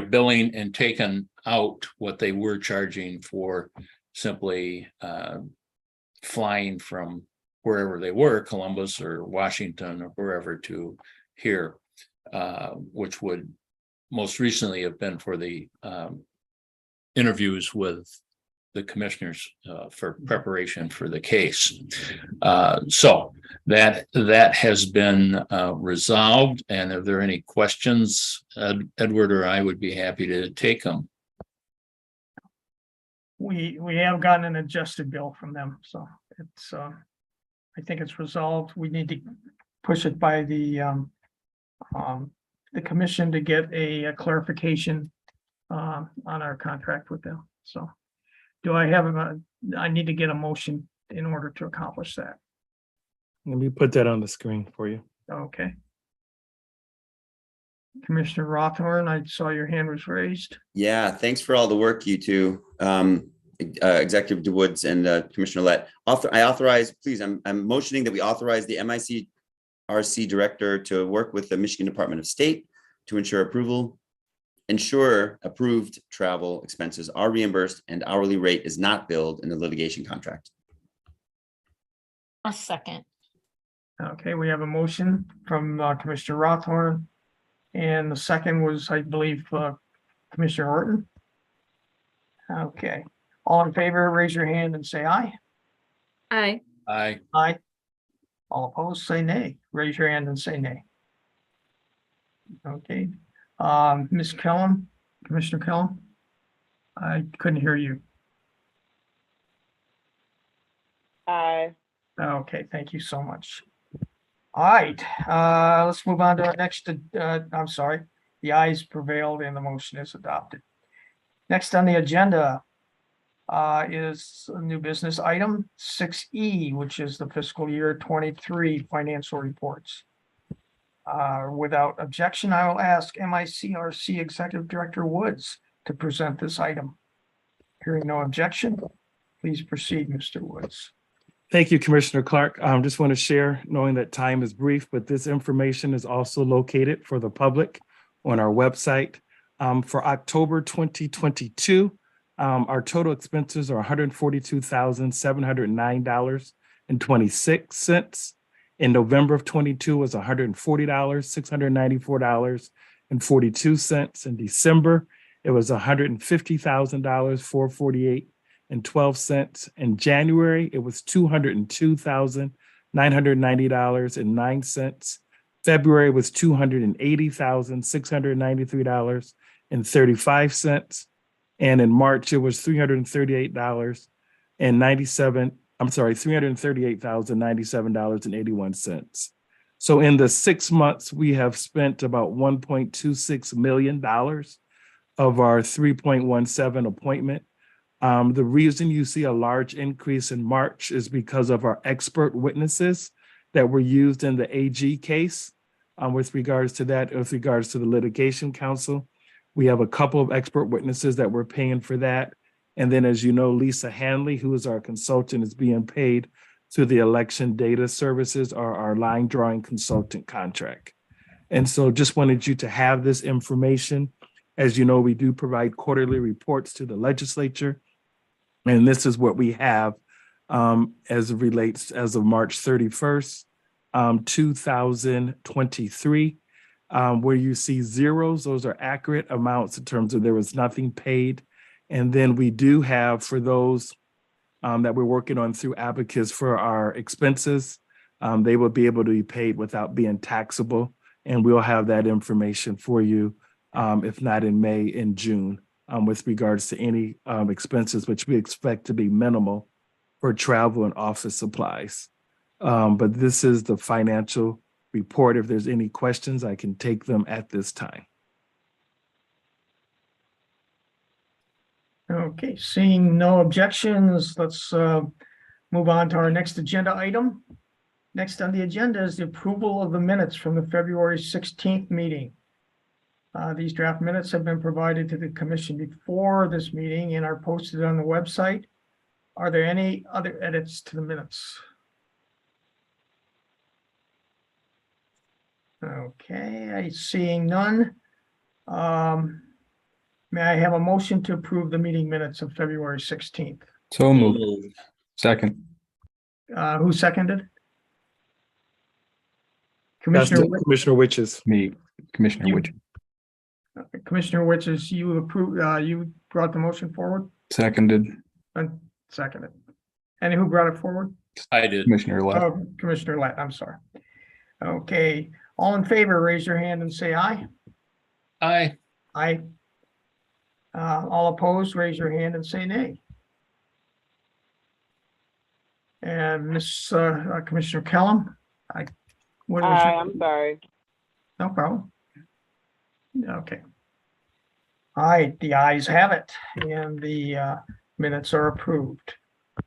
billing and taken out what they were charging for simply flying from wherever they were, Columbus or Washington or wherever, to here, which would most recently have been for the interviews with the commissioners for preparation for the case. So that has been resolved. And if there are any questions, Edward or I would be happy to take them. We have gotten an adjusted bill from them, so it's I think it's resolved. We need to push it by the commission to get a clarification on our contract with them. So do I have I need to get a motion in order to accomplish that. Let me put that on the screen for you. Okay. Commissioner Rothorn, I saw your hand was raised. Yeah, thanks for all the work, you two, Executive DeWoods and Commissioner Lett. I authorize, please, I'm motioning that we authorize the MICRC director to work with the Michigan Department of State to ensure approved travel expenses are reimbursed and hourly rate is not billed in the litigation contract. A second. Okay, we have a motion from Commissioner Rothorn. And the second was, I believe, Commissioner Horton. Okay, all in favor, raise your hand and say aye. Aye. Aye. Aye. All opposed, say nay. Raise your hand and say nay. Okay, Ms. Kellum, Commissioner Kellum, I couldn't hear you. Aye. Okay, thank you so much. All right, let's move on to our next, I'm sorry, the ayes prevailed and the motion is adopted. Next on the agenda is a new business item 6E, which is the fiscal year 23 financial reports. Without objection, I will ask MICRC Executive Director Woods to present this item. Hearing no objection, please proceed, Mr. Woods. Thank you, Commissioner Clark. I just want to share, knowing that time is brief, but this information is also located for the public on our website. For October 2022, our total expenses are $142,709.26. In November of 22 was $140, $694.42. In December, it was $150,000, $448.12. In January, it was $202,990.09. February was $280,693.35. And in March, it was $338,097.81. So in the 6 months, we have spent about $1.26 million of our 3.17 appointment The reason you see a large increase in March is because of our expert witnesses that were used in the AG case. With regards to that, with regards to the litigation counsel, we have a couple of expert witnesses that we're paying for that. And then, as you know, Lisa Hanley, who is our consultant, is being paid through the election data services or our line drawing consultant contract. And so just wanted you to have this information. As you know, we do provide quarterly reports to the legislature. And this is what we have as it relates as of March 31st, 2023, where you see zeros. Those are accurate amounts in terms of there was nothing paid. And then we do have for those that we're working on through Abacus for our expenses, they will be able to be paid without being taxable. And we'll have that information for you, if not in May, in June, with regards to any expenses, which we expect to be minimal for travel and office supplies. But this is the financial report. If there's any questions, I can take them at this time. Okay, seeing no objections, let's move on to our next agenda item. Next on the agenda is the approval of the minutes from the February 16th meeting. These draft minutes have been provided to the commission before this meeting and are posted on the website. Are there any other edits to the minutes? Okay, seeing none. May I have a motion to approve the meeting minutes of February 16th? So moved. Second. Who seconded? That's Commissioner, Commissioner Witches. Me, Commissioner Witch. Commissioner Witches, you approve, you brought the motion forward? Seconded. Seconded. And who brought it forward? I did. Commissioner Lett. Oh, Commissioner Lett, I'm sorry. Okay, all in favor, raise your hand and say aye. Aye. Aye. All opposed, raise your hand and say nay. And Miss Commissioner Kellum, what was your- I'm sorry. No problem. Okay. All right, the ayes have it, and the minutes are approved.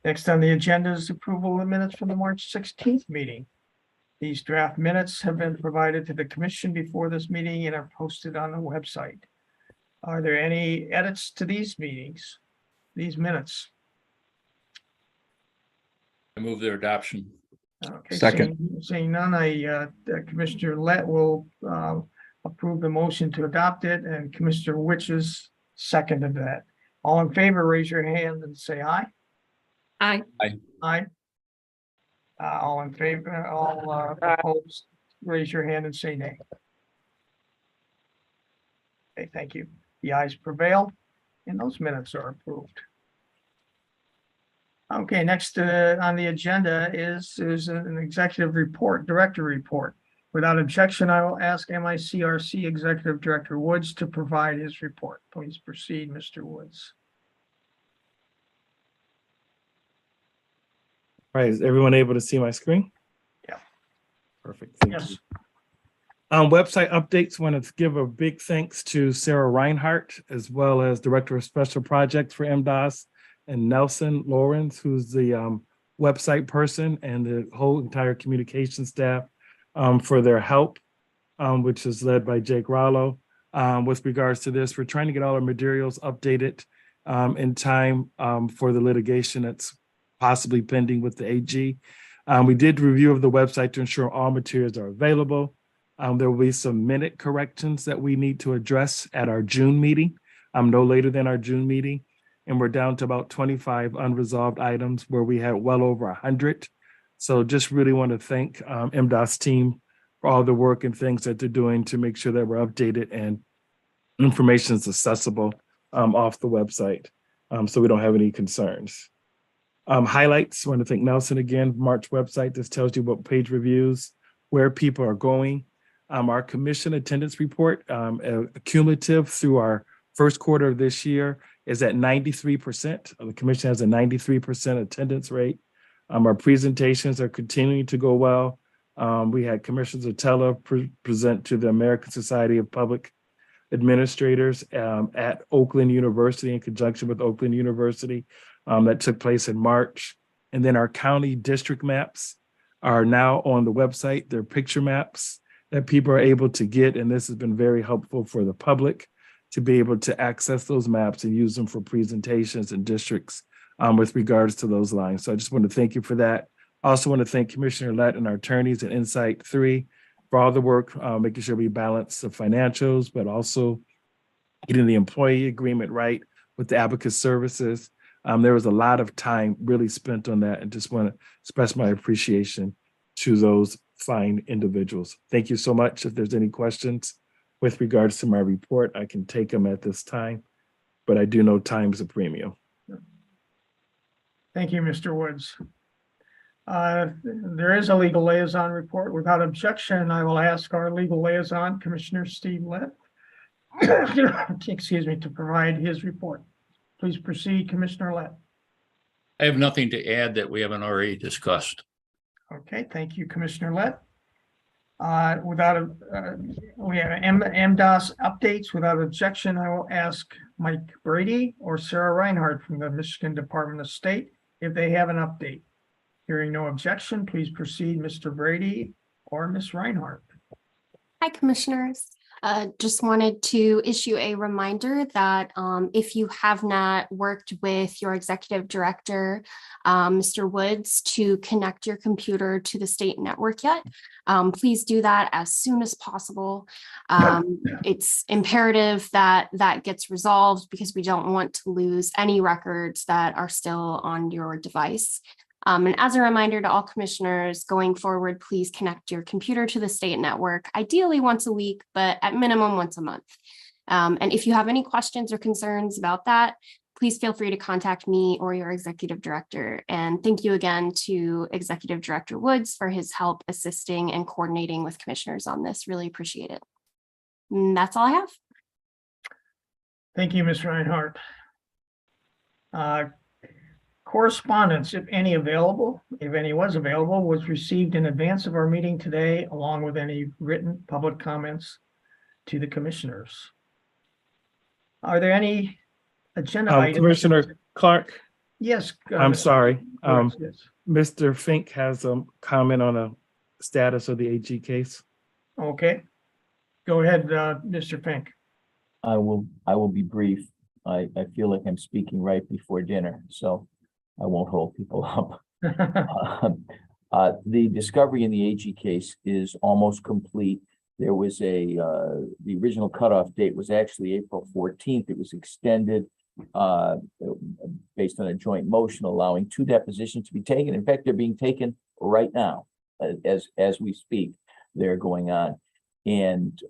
Next on the agenda is approval of the minutes from the March 16th meeting. These draft minutes have been provided to the commission before this meeting and are posted on the website. Are there any edits to these meetings, these minutes? I move their adoption. Okay, Second. seeing none, Commissioner Lett will approve the motion to adopt it, and Commissioner Witches seconded that. All in favor, raise your hand and say aye. Aye. Aye. All in favor, all opposed, raise your hand and say nay. Okay, thank you. The ayes prevail, and those minutes are approved. Okay, next on the agenda is an executive report, director report. Without objection, I will ask MICRC Executive Director Woods to provide his report. Please proceed, Mr. Woods. All right, is everyone able to see my screen? Yeah. Perfect, thank you. Website updates, want to give a big thanks to Sarah Reinhart, as well as Director of Special Projects for MDOS, and Nelson Lawrence, who's the website person, and the whole entire communication staff for their help, which is led by Jake Rollo. With regards to this, we're trying to get all our materials updated in time for the litigation that's possibly pending with the AG. We did review of the website to ensure all materials are available. There will be some minute corrections that we need to address at our June meeting, no later than our June meeting. And we're down to about 25 unresolved items where we had well over 100. So just really want to thank MDOS team for all the work and things that they're doing to make sure that we're updated and information is accessible off the website, so we don't have any concerns. Highlights, want to thank Nelson again, March website. This tells you what page reviews, where people are going. Our commission attendance report, cumulative through our first quarter of this year, is at 93%. The commission has a 93% attendance rate. Our presentations are continuing to go well. We had Commissioner Zatella present to the American Society of Public administrators at Oakland University in conjunction with Oakland University that took place in March. And then our county district maps are now on the website. They're picture maps that people are able to get. And this has been very helpful for the public to be able to access those maps and use them for presentations and districts with regards to those lines. So I just want to thank you for that. I also want to thank Commissioner Lett and our attorneys at Insight 3 for all the work, making sure we balance the financials, but also getting the employee agreement right with the Abacus services. There was a lot of time really spent on that, and just want to express my appreciation to those fine individuals. Thank you so much. If there's any questions with regards to my report, I can take them at this time, but I do know time's a premium. Thank you, Mr. Woods. There is a legal liaison report. Without objection, I will ask our legal liaison, Commissioner Steve Lett, excuse me, to provide his report. Please proceed, Commissioner Lett. I have nothing to add that we haven't already discussed. Okay, thank you, Commissioner Lett. We have MDOS updates. Without objection, I will ask Mike Brady or Sarah Reinhardt from the Michigan Department of State if they have an update. Hearing no objection, please proceed, Mr. Brady or Ms. Reinhardt. Hi, Commissioners. Just wanted to issue a reminder that if you have not worked with your executive director, Mr. Woods, to connect your computer to the state network yet, please do that as soon as possible. It's imperative that that gets resolved because we don't want to lose any records that are still on your device. And as a reminder to all commissioners going forward, please connect your computer to the state network, ideally once a week, but at minimum once a month. And if you have any questions or concerns about that, please feel free to contact me or your executive director. And thank you again to Executive Director Woods for his help assisting and coordinating with commissioners on this. Really appreciate it. And that's all I have. Thank you, Ms. Reinhardt. Correspondence, if any available, if any was available, was received in advance of our meeting today, along with any written public comments to the commissioners. Are there any agenda items? Commissioner Clark? Yes. I'm sorry. Yes. Mr. Fink has a comment on a status of the AG case. Okay. Go ahead, Mr. Fink. I will be brief. I feel like I'm speaking right before dinner, so I won't hold people up. The discovery in the AG case is almost complete. There was the original cutoff date was actually April 14th. It was extended based on a joint motion allowing 2 depositions to be taken. In fact, they're being taken right now as we speak. They're going on. And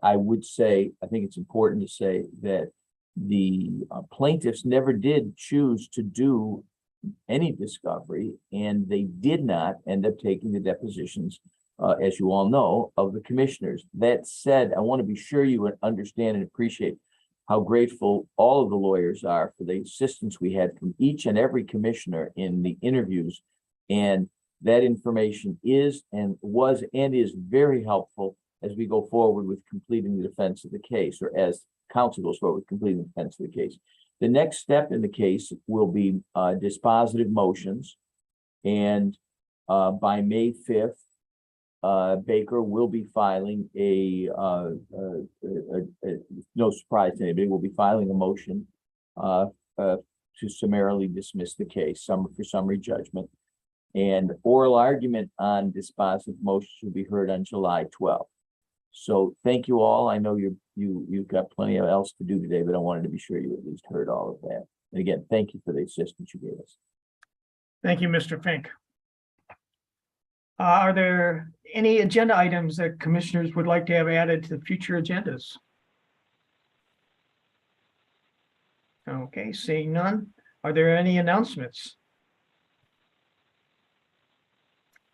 I would say, I think it's important to say that the plaintiffs never did choose to do any discovery, and they did not end up taking the depositions, as you all know, of the commissioners. That said, I want to be sure you understand and appreciate how grateful all of the lawyers are for the assistance we had from each and every commissioner in the interviews. And that information is and was and is very helpful as we go forward with completing the defense of the case, or as counsel goes forward with completing the defense of the case. The next step in the case will be dispositive motions. And by May 5th, Baker will be filing no surprise to anybody, will be filing a motion to summarily dismiss the case, for summary judgment. And oral argument on dispositive motions will be heard on July 12th. So thank you all. I know you've got plenty of else to do today, but I wanted to be sure you at least heard all of that. And again, thank you for the assistance you gave us. Thank you, Mr. Fink. Are there any agenda items that commissioners would like to have added to the future agendas? Okay, seeing none. Are there any announcements?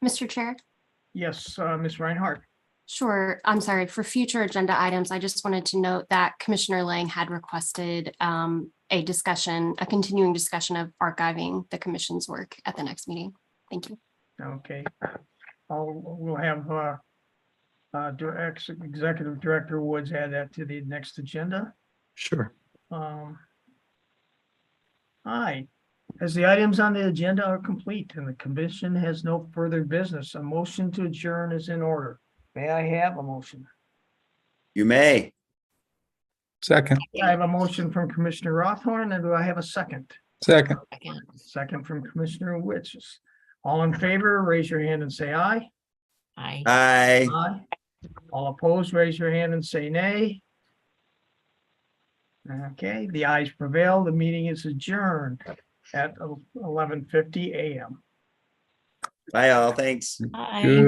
Mr. Chair? Yes, Ms. Reinhardt. Sure. I'm sorry. For future agenda items, I just wanted to note that Commissioner Lang had requested a continuing discussion of archiving the commission's work at the next meeting. Thank you. Okay. We'll have Executive Director Woods add that to the next agenda. Sure. Aye. As the items on the agenda are complete and the commission has no further business, a motion to adjourn is in order. May I have a motion? You may. Second, I have a motion from Commissioner Rothorn, and do I have a second? second, Again. Second from Commissioner Witches. All in favor, raise your hand and say aye. Aye. Aye. Aye. All opposed, raise your hand and say nay. Okay, the ayes prevail. The meeting is adjourned at 11:50 a.m. Bye all. Thanks. Aye. good.